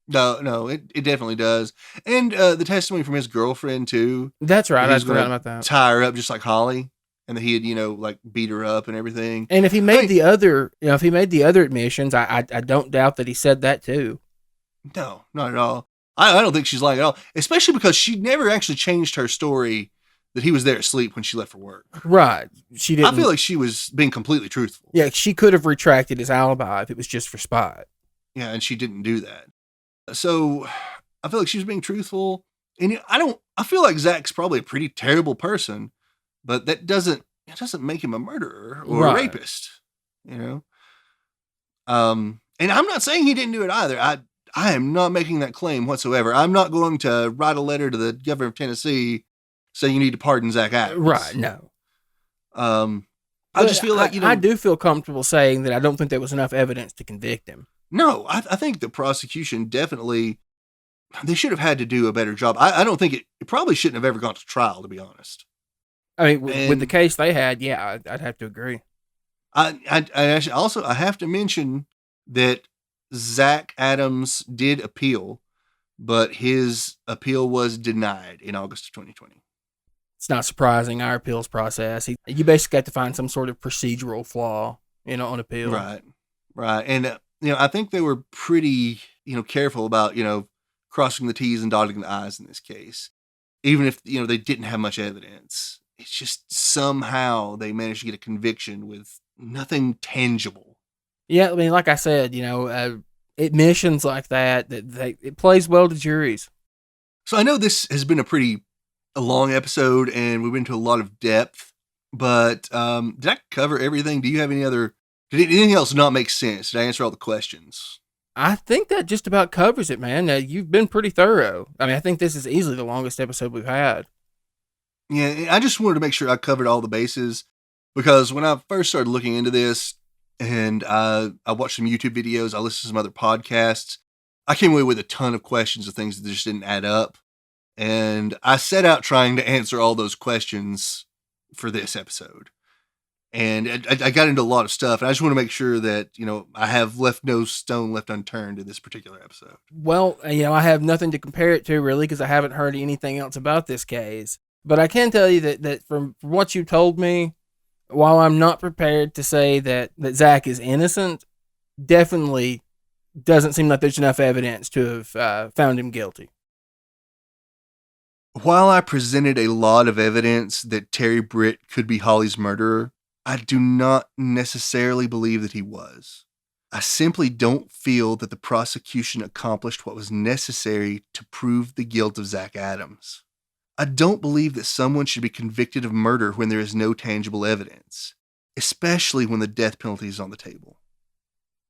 No, it definitely does. And the testimony from his girlfriend, too. That's right. I forgot about that. Tie her up just like Holly. And that he had, beat her up and everything. And if he made the other admissions, I don't doubt that he said that, too. No, not at all. I don't think she's lying at all. Especially because she never actually changed her story that he was there asleep when she left for work. Right. She didn't. I feel like she was being completely truthful. Yeah, she could have retracted his alibi if it was just for spite. Yeah, and she didn't do that. So I feel like she was being truthful. And I feel like Zach's probably a pretty terrible person, but it doesn't make him a murderer or a rapist, you know? And I'm not saying he didn't do it either. I am not making that claim whatsoever. I'm not going to write a letter to the governor of Tennessee saying you need to pardon Zach Adams. Right, no. I just feel like, I do feel comfortable saying that I don't think there was enough evidence to convict him. No, I think the prosecution definitely, they should have had to do a better job. I don't think it probably shouldn't have ever gone to trial, to be honest. I mean, with the case they had, yeah, I'd have to agree. I actually also, I have to mention that Zach Adams did appeal, but his appeal was denied in August of 2020. It's not surprising, our appeals process. You basically have to find some sort of procedural flaw, on appeal. Right. And, I think they were pretty, careful about, crossing the T's and dotting the I's in this case. Even if, they didn't have much evidence. It's just somehow they managed to get a conviction with nothing tangible. Yeah, I mean, like I said, admissions like that it plays well to juries. So I know this has been a long episode and we've been to a lot of depth, but did I cover everything? Do you have did anything else not make sense? Did I answer all the questions? I think that just about covers it, man. You've been pretty thorough. I mean, I think this is easily the longest episode we've had. Yeah, I just wanted to make sure I covered all the bases because when I first started looking into this and I watched some YouTube videos, I listened to some other podcasts, I came away with a ton of questions of things that just didn't add up. And I set out trying to answer all those questions for this episode. And I got into a lot of stuff, and I just want to make sure that, I have left no stone left unturned in this particular episode. Well, I have nothing to compare it to, really, because I haven't heard anything else about this case. But I can tell you that from what you told me, while I'm not prepared to say that Zach is innocent, definitely doesn't seem like there's enough evidence to have found him guilty. While I presented a lot of evidence that Terry Britt could be Holly's murderer, I do not necessarily believe that he was. I simply don't feel that the prosecution accomplished what was necessary to prove the guilt of Zach Adams. I don't believe that someone should be convicted of murder when there is no tangible evidence, especially when the death penalty is on the table.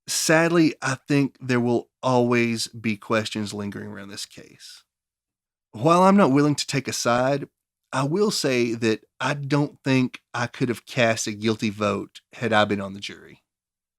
Sadly, I think there will always be questions lingering around this case. While I'm not willing to take a side, I will say that I don't think I could have cast a guilty vote had I been on the jury.